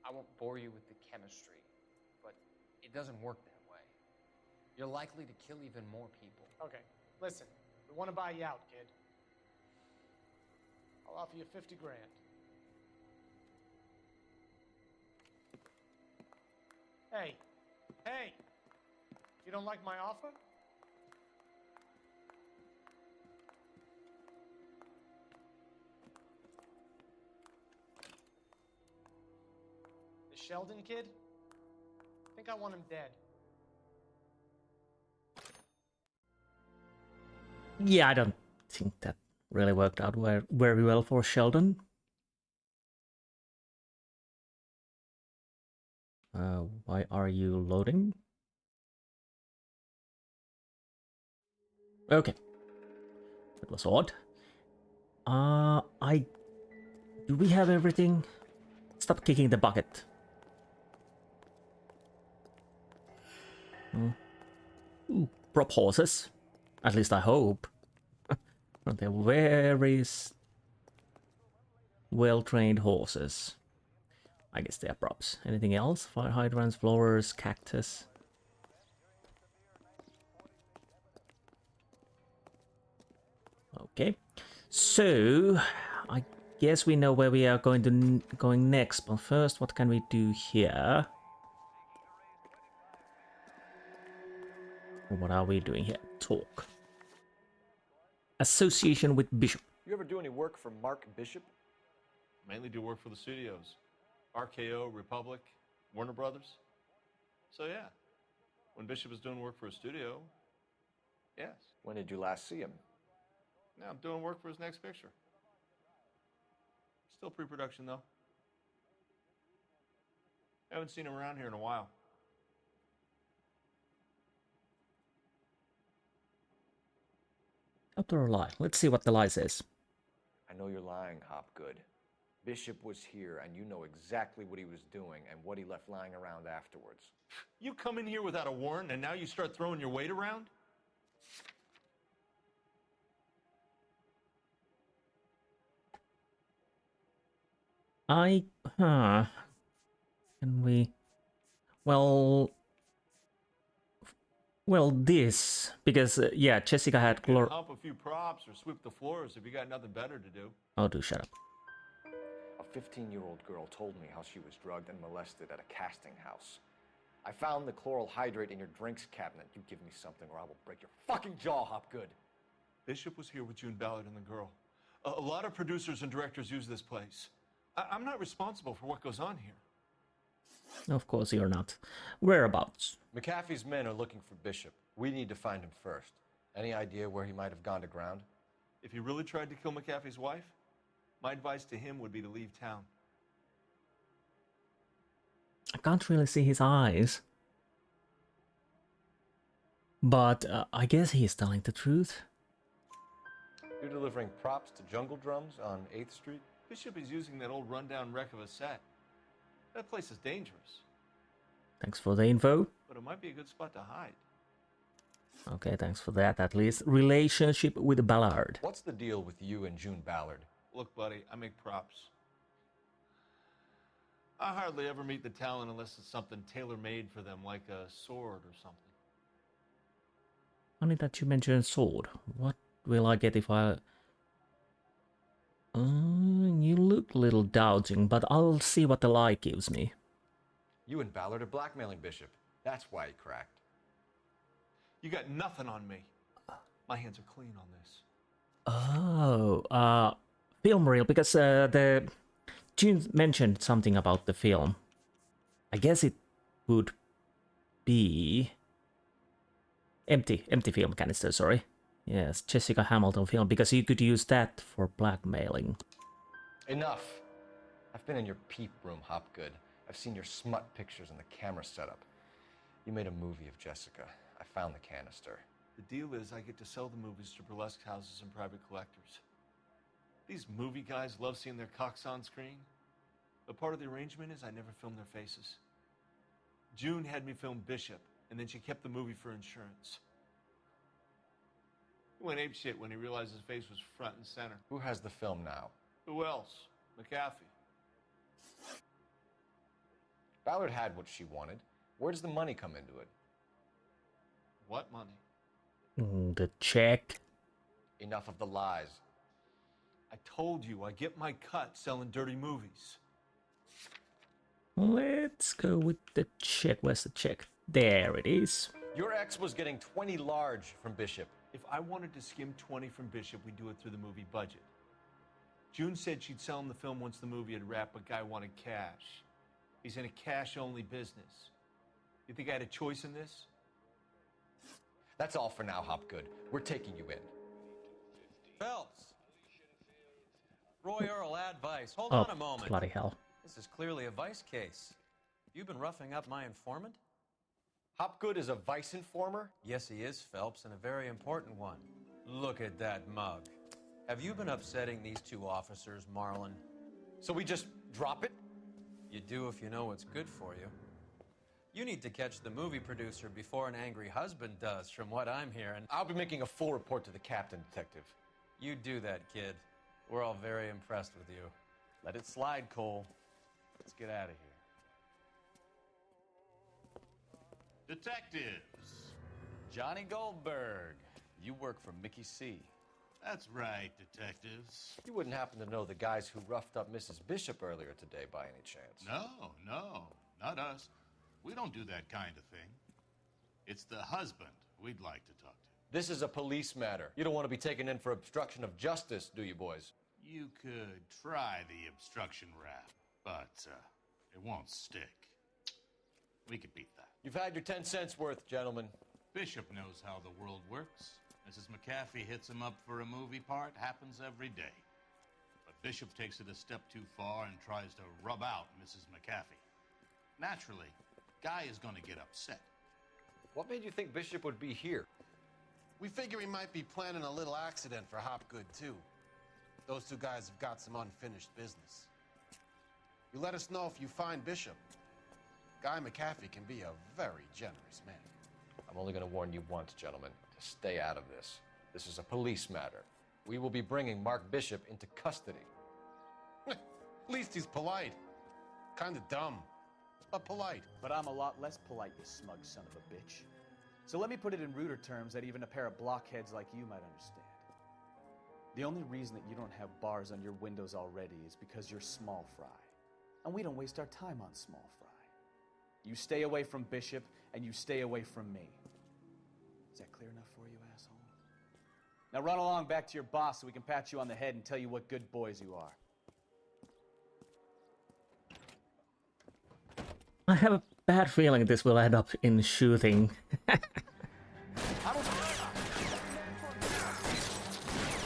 I won't bore you with the chemistry, but it doesn't work that way. You're likely to kill even more people. Okay, listen. We want to buy you out, kid. I'll offer you 50 grand. Hey, hey! You don't like my offer? The Sheldon kid? I think I want him dead. Yeah, I don't think that really worked out very well for Sheldon. Why are you loading? Okay. That was odd. Do we have everything? Stop kicking the bucket. Ooh, prop horses. At least I hope. They're very well-trained horses. I guess they are props. Anything else? Fire hydrants, flowers, cactus. Okay. So, I guess we know where we are going next. But first, what can we do here? What are we doing here? Talk. Association with Bishop. You ever do any work for Mark Bishop? Mainly do work for the studios. RKO, Republic, Warner Brothers. So yeah, when Bishop was doing work for a studio, yes. When did you last see him? Now I'm doing work for his next picture. Still pre-production though. Haven't seen him around here in a while. Up or a lie? Let's see what the lie says. I know you're lying, Hopgood. Bishop was here, and you know exactly what he was doing and what he left lying around afterwards. You come in here without a warrant, and now you start throwing your weight around? Can we... Well, this, because, yeah, Jessica had Hump a few props or sweep the floors if you got nothing better to do. Oh, do shut up. A 15-year-old girl told me how she was drugged and molested at a casting house. I found the chloral hydrate in your drinks cabinet. You give me something or I will break your fucking jaw, Hopgood. Bishop was here with June Ballard and the girl. A lot of producers and directors use this place. I'm not responsible for what goes on here. Of course you're not. Whereabouts? McAfee's men are looking for Bishop. We need to find him first. Any idea where he might have gone to ground? If he really tried to kill McAfee's wife, my advice to him would be to leave town. I can't really see his eyes. But I guess he's telling the truth. You're delivering props to Jungle Drums on 8th Street? Bishop is using that old rundown wreck of a set. That place is dangerous. Thanks for the info. But it might be a good spot to hide. Okay, thanks for that. At least relationship with Ballard. What's the deal with you and June Ballard? Look, buddy, I make props. I hardly ever meet the talent unless it's something tailor-made for them, like a sword or something. Funny that you mentioned sword. What will I get if I... you look a little doubting, but I'll see what the lie gives me. You and Ballard are blackmailing Bishop. That's why he cracked. You got nothing on me. My hands are clean on this. Oh, film reel, because the June mentioned something about the film. I guess it would be empty film canister, sorry. Yes, Jessica Hamilton film, because you could use that for blackmailing. Enough. I've been in your peep room, Hopgood. I've seen your smut pictures and the camera setup. You made a movie of Jessica. I found the canister. The deal is I get to sell the movies to burlesque houses and private collectors. These movie guys love seeing their cocks on screen. But part of the arrangement is I never film their faces. June had me film Bishop, and then she kept the movie for insurance. He went apeshit when he realized his face was front and center. Who has the film now? Who else? McAfee. Ballard had what she wanted. Where does the money come into it? What money? The check. Enough of the lies. I told you, I get my cut selling dirty movies. Let's go with the check. Where's the check? There it is. Your ex was getting 20 large from Bishop. If I wanted to skim 20 from Bishop, we'd do it through the movie budget. June said she'd sell him the film once the movie had wrapped, but Guy wanted cash. He's in a cash-only business. You think I had a choice in this? That's all for now, Hopgood. We're taking you in. Phelps! Roy Earl, advice. Hold Oh, on a moment. bloody hell. This is clearly a vice case. You've been roughing up my informant? Hopgood is a vice informer? Yes, he is, Phelps, and a very important one. Look at that mug. Have you been upsetting these two officers, Marlon? So we just drop it? You do if you know what's good for you. You need to catch the movie producer before an angry husband does, from what I'm hearing. I'll be making a full report to the captain, Detective. You do that, kid. We're all very impressed with you. Let it slide, Cole. Let's get out of here. Detectives. Johnny Goldberg. You work for Mickey C. That's right, detectives. You wouldn't happen to know the guys who roughed up Mrs. Bishop earlier today by any chance? No, not us. We don't do that kind of thing. It's the husband we'd like to talk to. This is a police matter. You don't want to be taken in for obstruction of justice, do you, boys? You could try the obstruction rap, but it won't stick. We could beat that. You've had your 10 cents worth, gentlemen. Bishop knows how the world works. Mrs. McAfee hits him up for a movie part. Happens every day. But Bishop takes it a step too far and tries to rub out Mrs. McAfee. Naturally, Guy is going to get upset. What made you think Bishop would be here? We figure he might be planning a little accident for Hopgood, too. Those two guys have got some unfinished business. You let us know if you find Bishop. Guy McAfee can be a very generous man. I'm only going to warn you once, gentlemen, to stay out of this. This is a police matter. We will be bringing Mark Bishop into custody. At least he's polite. Kind of dumb, but polite. But I'm a lot less polite, you smug son of a bitch. So let me put it in ruder terms that even a pair of blockheads like you might understand. The only reason that you don't have bars on your windows already is because you're small fry. And we don't waste our time on small fry. You stay away from Bishop, and you stay away from me. Is that clear enough for you, asshole? Now run along back to your boss so we can pat you on the head and tell you what good boys you are. I have a bad feeling this will end up in shooting.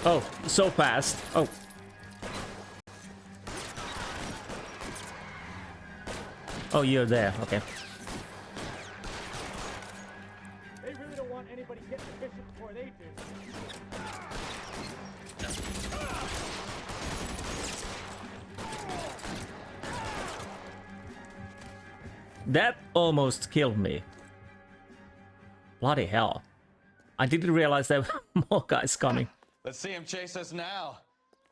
Oh, so fast. Oh. Oh, you're there. Okay. They really don't want anybody getting the Bishop before they do. That almost killed me. Bloody hell. I didn't realize there were more guys coming. Let's see him chase us now.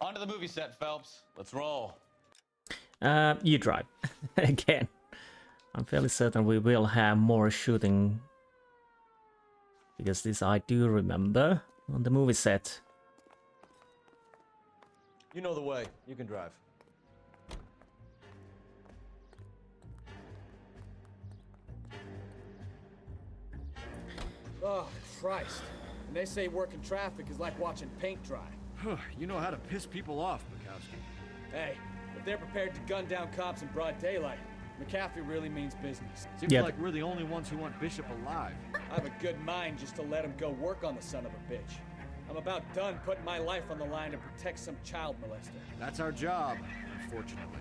On to the movie set, Phelps. Let's roll. You drive. Again. I'm fairly certain we will have more shooting. Because this I do remember on the movie set. You know the way. You can drive. Oh, Christ. And they say working traffic is like watching paint dry. You know how to piss people off, Bukowski. Hey, if they're prepared to gun down cops in broad daylight, McAfee really means business. Seems like we're the only ones who want Bishop alive. I have a good mind just to let him go work on the son of a bitch. I'm about done putting my life on the line to protect some child molester. That's our job, unfortunately.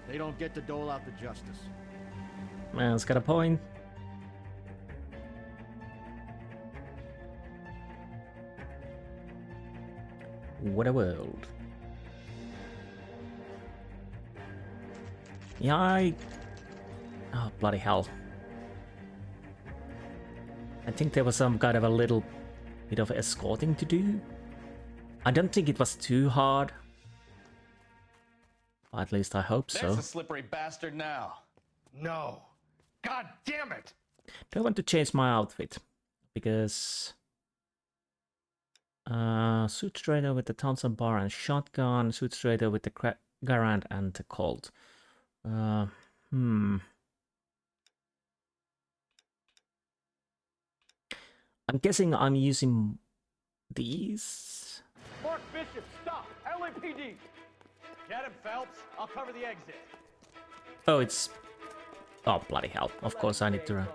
They don't get to dole out the justice. Man's got a point. What a world. Yeah, oh, bloody hell. I think there was some kind of a little bit of escorting to do. I don't think it was too hard. At least I hope so. There's a slippery bastard now. No. God damn it! Do I want to change my outfit? Because... suit trader with the Thompson bar and shotgun, suit trader with the Garand and the Colt. I'm guessing I'm using these. Mark Bishop, stop! LAPD! Get him, Phelps. I'll cover the exit. Oh, it's... Oh, bloody hell. Of course I need to run.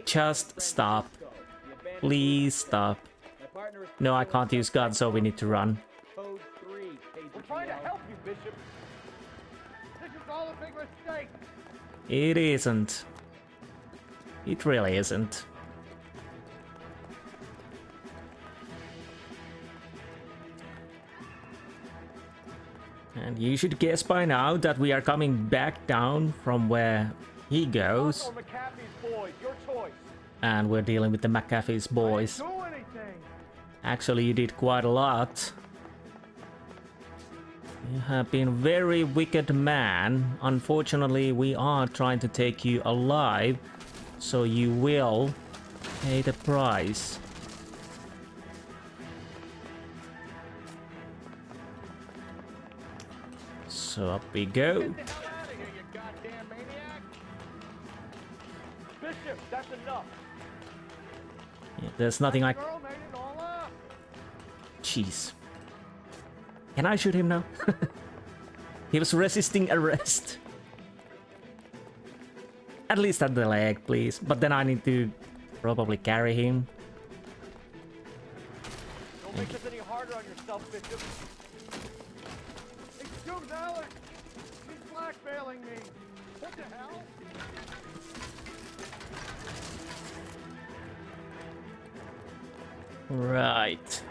Just stop. Please stop. No, I can't use guns, so we need to run. We're trying to help you, Bishop. This is all a big mistake. It isn't. It really isn't. And you should guess by now that we are coming back down from where he goes. McAfee's boys, your choice. And we're dealing with the McAfee's boys. Actually, you did quite a lot. You have been a very wicked man. Unfortunately, we are trying to take you alive, so you will pay the price. So up we go. Get the hell out of here, you goddamn maniac! Bishop, that's enough. Yeah, there's nothing I... Girl made it all up. Jeez. Can I shoot him now? He was resisting arrest. At least at the leg, please. But then I need to probably carry him. Don't make this any harder on yourself, Bishop. Excuse Alex! She's blackmailing me! What the hell? Right.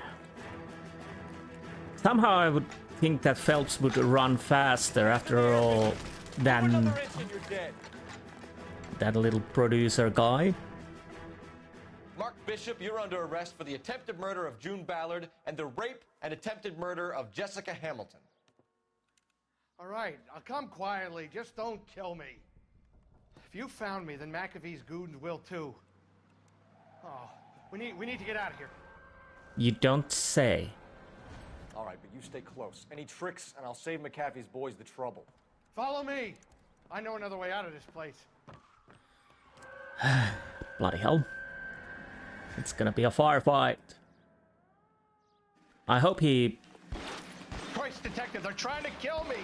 Somehow I would think that Phelps would run faster after all than that little producer guy. Mark Bishop, you're under arrest for the attempted murder of June Ballard and the rape and attempted murder of Jessica Hamilton. All right, I'll come quietly. Just don't kill me. If you found me, then McAfee's goons will too. Oh, we need to get out of here. You don't say. All right, but you stay close. Any tricks, and I'll save McAfee's boys the trouble. Follow me. I know another way out of this place. Bloody hell. It's gonna be a firefight. I hope he... Christ, detective, they're trying to kill me.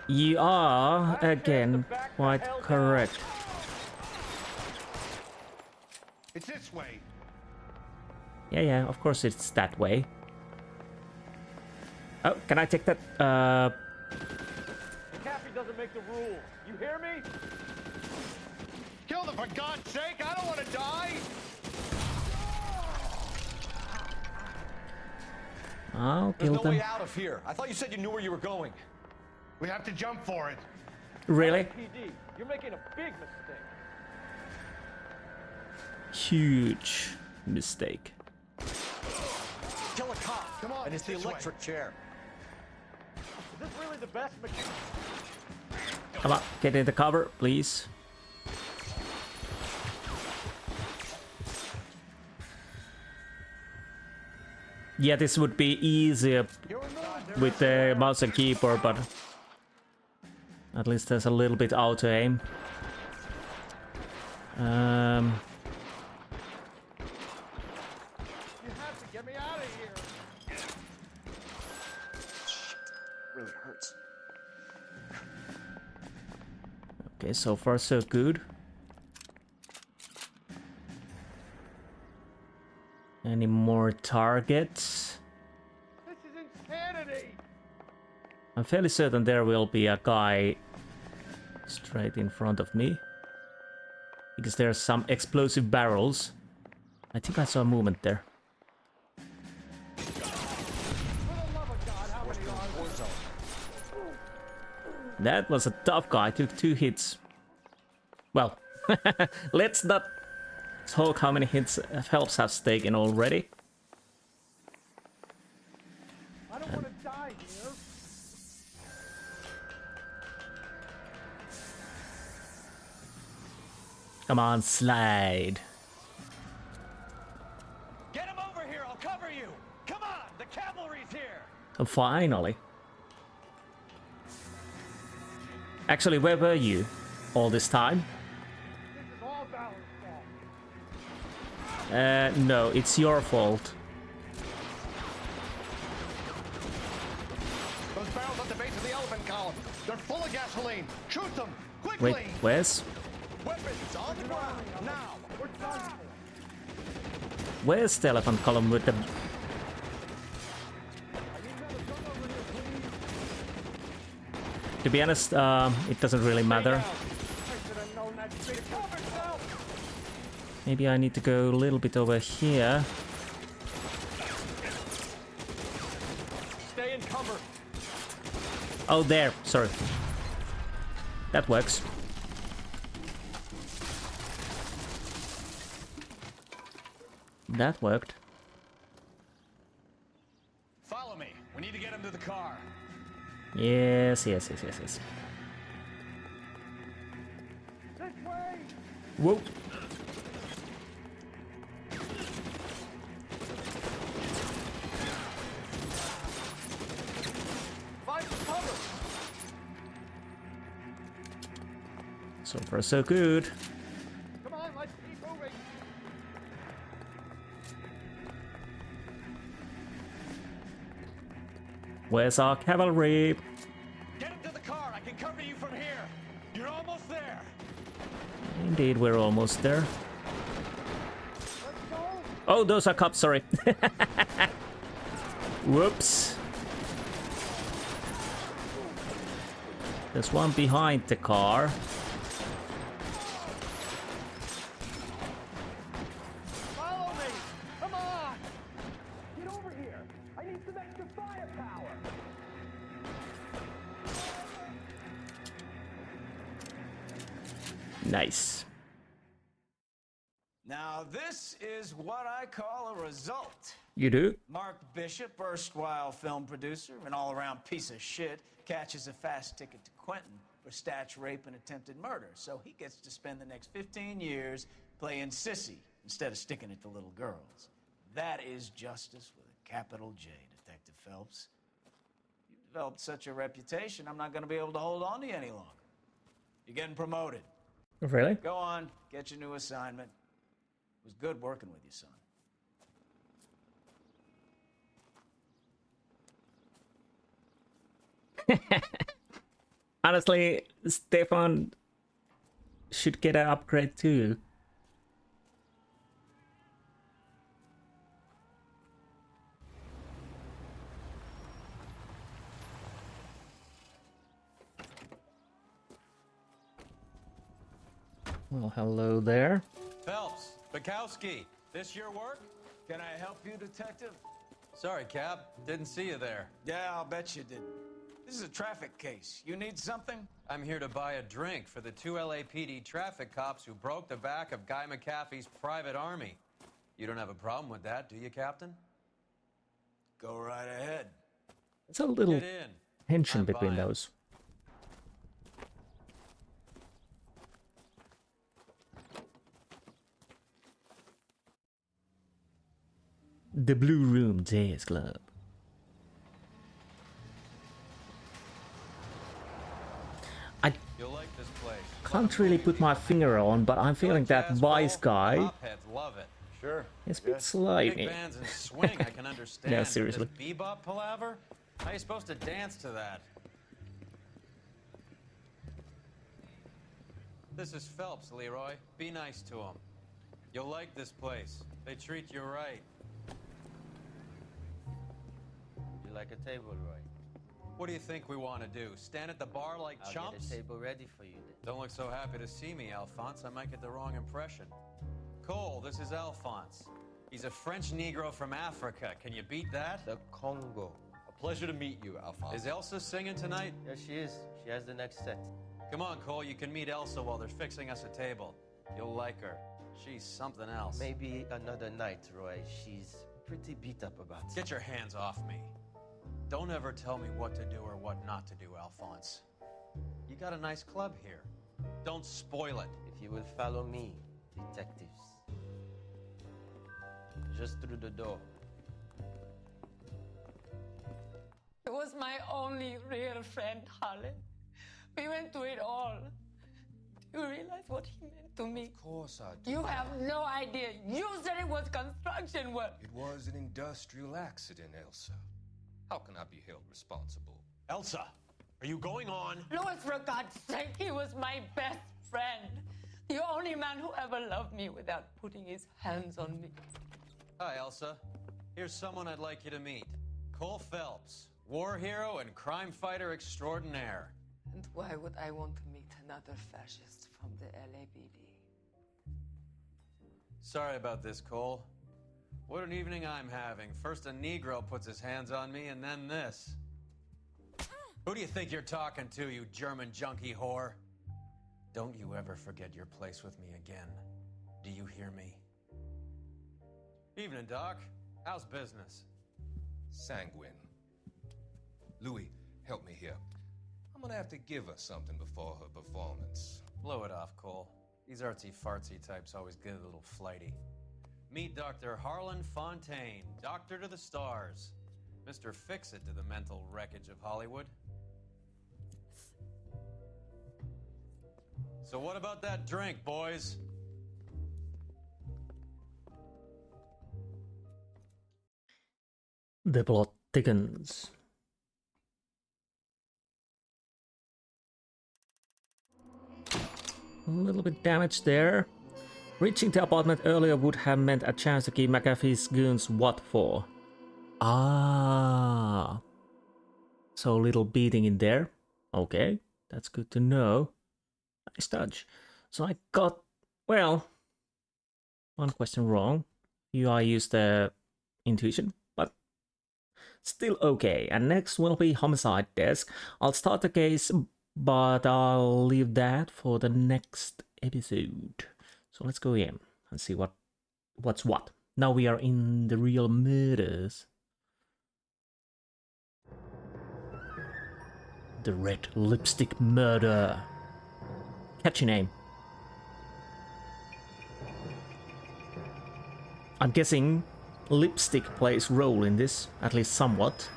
You are, again, quite correct. It's this way. Yeah, of course it's that way. Oh, can I take that? McAfee doesn't make the rules. You hear me? Kill them, for God's sake! I don't want to die! I'll There's kill no them. way out of here. I thought you said you knew where you were going. We have to jump for it. Really? PD, you're making a big mistake. Huge mistake. Kill a cop. Come on, And it's the this way. electric chair. Is this really the best mechanic? Come on, get in the cover, please. Yeah, this would be easier with the mouse and keyboard, but at least there's a little bit auto aim. You have to get me out of here. Really hurts. Okay, so far so good. Any more targets? This is insanity. I'm fairly certain there will be a guy straight in front of me. Because there's some explosive barrels. I think I saw a movement there. That was a tough guy, took 2 hits. Well, let's not talk how many hits Phelps has taken already. I don't want to die here. Come on, slide. Get him over here, I'll cover you. Come on, the cavalry's here. Oh, finally. Actually, where were you all this time? This is all Valor's fault. No, it's your fault. Those barrels at the base of the elephant column. They're full of gasoline. Shoot them quickly. Wait, where's? Weapons on the ground now. We're done. Where's the elephant column with the... To be honest, it doesn't really matter. Maybe I need to go a little bit over here. Stay in cover. Oh, there. Sorry. That works. That worked. Follow me. We need to get him to the car. Yes. This way. Whoa. Find some cover. So far, so good. Come on, let's keep moving. Where's our cavalry? Get him to the car. I can cover you from here. You're almost there. Indeed, we're almost there. Oh, those are cops, sorry. Whoops. There's one behind the car. Follow me. Come on. Get over here. I need some extra firepower. Nice. Now, this is what I call a result. You do? Mark Bishop, erstwhile film producer, an all-around piece of shit, catches a fast ticket to Quentin for statch rape and attempted murder. So he gets to spend the next 15 years playing sissy instead of sticking it to little girls. That is justice with a capital J, Detective Phelps. You've developed such a reputation, I'm not going to be able to hold on to you any longer. You're getting promoted. Really? Go on, get your new assignment. It was good working with you, son. Honestly, Stefan should get an upgrade too. Well, hello there. Phelps, Bukowski, this your work? Can I help you, Detective? Sorry, Cap. Didn't see you there. Yeah, I'll bet you didn't. This is a traffic case. You need something? I'm here to buy a drink for the 2 LAPD traffic cops who broke the back of Guy McAfee's private army. You don't have a problem with that, do you, Captain? Go right ahead. It's a little Get in. tension I'm between buying. those. The Blue Room Jazz Club. You'll like this place. Can't really put my finger on, but I'm feeling that Vice guy Hopheads love it. Sure. is a bit Big slimy. bands and swing, I can understand. No, but seriously. this bebop palaver? How are you supposed to dance to that? This is Phelps, Leroy. Be nice to him. You'll like this place. They treat you right. You like a table, Roy? What do you think we want to do? Stand at the bar like I'll chumps? get a table ready for you then. Don't look so happy to see me, Alphonse. I might get the wrong impression. Cole, this is Alphonse. He's a French Negro from Africa. Can you beat that? The Congo. A pleasure to meet you, Alphonse. Is Elsa singing tonight? Yes, she is. She has the next set. Come on, Cole. You can meet Elsa while they're fixing us a table. You'll like her. She's something else. Maybe another night, Roy. She's pretty beat up about it. Get your hands off me. Don't ever tell me what to do or what not to do, Alphonse. You got a nice club here. Don't spoil it. If you will follow me, detectives. Just through the door. He was my only real friend, Harlan. We went through it all. Do you realize what he meant to me? Of course I do. You have no idea. You said it was construction work. It was an industrial accident, Elsa. How can I be held responsible? Elsa, are you going on? Louis, for God's sake, he was my best friend. The only man who ever loved me without putting his hands on me. Hi, Elsa. Here's someone I'd like you to meet. Cole Phelps, war hero and crime fighter extraordinaire. And why would I want to meet another fascist from the LAPD? Sorry about this, Cole. What an evening I'm having. First a Negro puts his hands on me, and then this. Who do you think you're talking to, you German junkie whore? Don't you ever forget your place with me again. Do you hear me? Evening, Doc. How's business? Sanguine. Louis, help me here. I'm gonna have to give her something before her performance. Blow it off, Cole. These artsy-fartsy types always get a little flighty. Meet Dr. Harlan Fontaine, doctor to the stars. Mr. Fix-It to the mental wreckage of Hollywood. So what about that drink, boys? The plot thickens. A little bit damage there. Reaching the apartment earlier would have meant a chance to give McAfee's goons what for. Ah. So a little beating in there. Okay, that's good to know. Nice touch. So I got, well, one question wrong. I used the intuition, but still okay. And next will be homicide desk. I'll start the case, but I'll leave that for the next episode. So let's go in and see what's what. Now we are in the real murders. The Red Lipstick Murder. Catchy name. I'm guessing lipstick plays role in this, at least somewhat.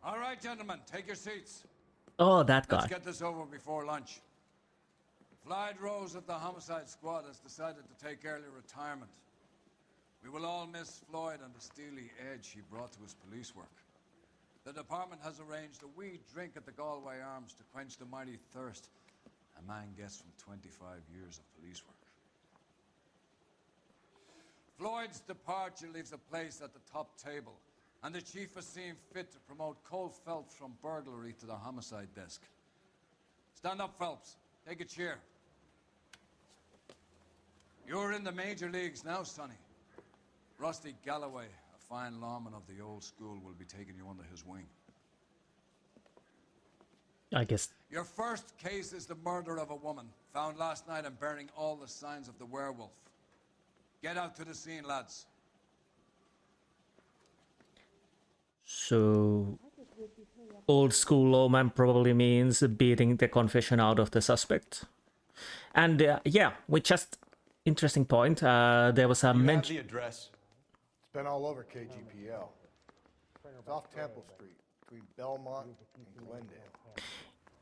All right, gentlemen, take your seats. Oh, that guy. Let's get this over before lunch. Clyde Rose of the Homicide Squad has decided to take early retirement. We will all miss Floyd and the steely edge he brought to his police work. The department has arranged a wee drink at the Galway Arms to quench the mighty thirst a man gets from 25 years of police work. Floyd's departure leaves a place at the top table, and the chief has seen fit to promote Cole Phelps from burglary to the homicide desk. Stand up, Phelps. Take a chair. You're in the major leagues now, Sonny. Rusty Galloway, a fine lawman of the old school, will be taking you under his wing. I guess. Your first case is the murder of a woman, found last night and bearing all the signs of the werewolf. Get out to the scene, lads. So, old school lawman probably means beating the confession out of the suspect. And yeah, we just interesting point. There was a mention. The address. It's been all over KGPL. It's off Temple Street, between Belmont and Glendale.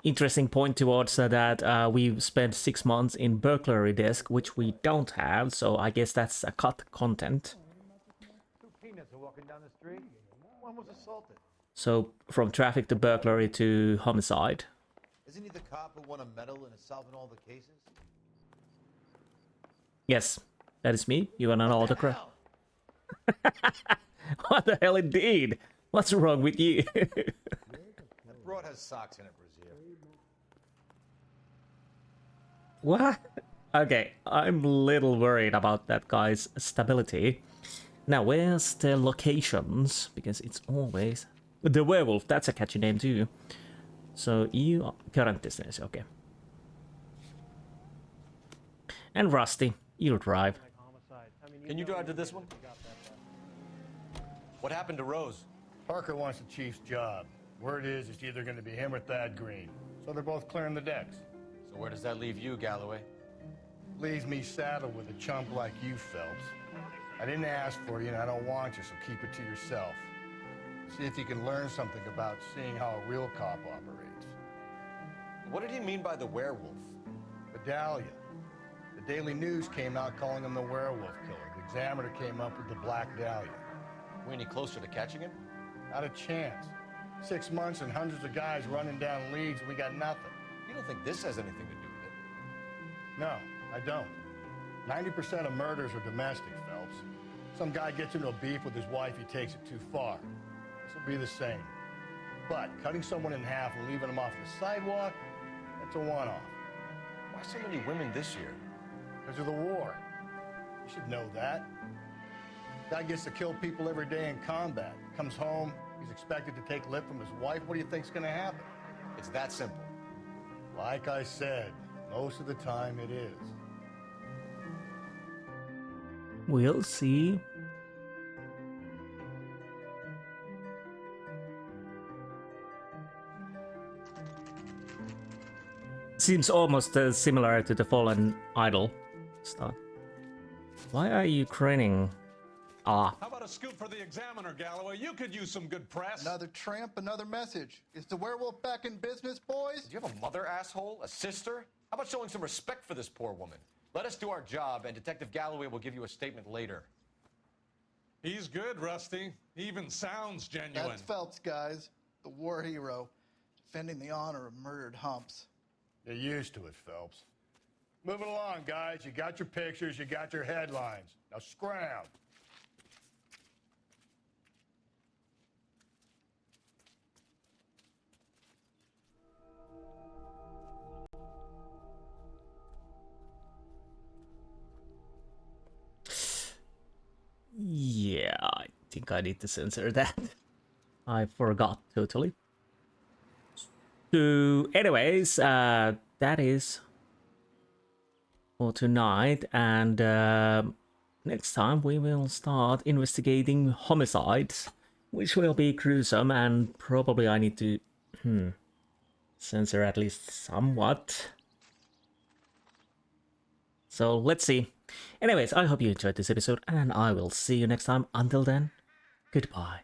Interesting point towards that we spent 6 months in burglary desk, which we don't have, so I guess that's a cut content. Two peanuts are walking down the street. One was assaulted. So from traffic to burglary to homicide. Isn't he the cop who won a medal and is solving all the cases? Yes, that is me. You want an autograph? What the hell indeed? What's wrong with you? That broad has socks in it, Brazier. What? Okay, I'm a little worried about that guy's stability. Now, where's the locations? Because it's always... The werewolf, that's a catchy name too. So, you are current distance, okay. And Rusty, you'll drive. Can you drive to this one? What happened to Rose? Parker wants the chief's job. Word is it's either going to be him or Thad Green. So they're both clearing the decks. So where does that leave you, Galloway? Leaves me saddled with a chump like you, Phelps. I didn't ask for you and I don't want you, so keep it to yourself. See if you can learn something about seeing how a real cop operates. What did he mean by the werewolf? Vidalia. The Daily News came out calling him the werewolf killer. The Examiner came up with the Black Dahlia. We any closer to catching him? Not a chance. 6 months and hundreds of guys running down leads and we got nothing. You don't think this has anything to do with it? No, I don't. 90% of murders are domestic, Phelps. Some guy gets into a beef with his wife, he takes it too far. This will be the same. But cutting someone in half and leaving them off the sidewalk, that's a one-off. Why so many women this year? Because of the war. You should know that. Guy gets to kill people every day in combat. Comes home, he's expected to take lip from his wife. What do you think's gonna happen? It's that simple. Like I said, most of the time it is. We'll see. Seems almost similar to the Fallen Idol stuff. Why are you grinning? Ah. How about a scoop for the Examiner, Galloway? You could use some good press. Another tramp, another message. Is the werewolf back in business, boys? Do you have a mother, asshole? A sister? How about showing some respect for this poor woman? Let us do our job, and Detective Galloway will give you a statement later. He's good, Rusty. He even sounds genuine. That's Phelps, guys. The war hero. Defending the honor of murdered humps. You're used to it, Phelps. Moving along, guys. You got your pictures, you got your headlines. Now scram. Yeah, I think I need to censor that. I forgot totally. So, anyways, that is for tonight, and next time we will start investigating homicides, which will be gruesome, and probably I need to censor at least somewhat. So let's see. Anyways, I hope you enjoyed this episode, and I will see you next time. Until then, goodbye.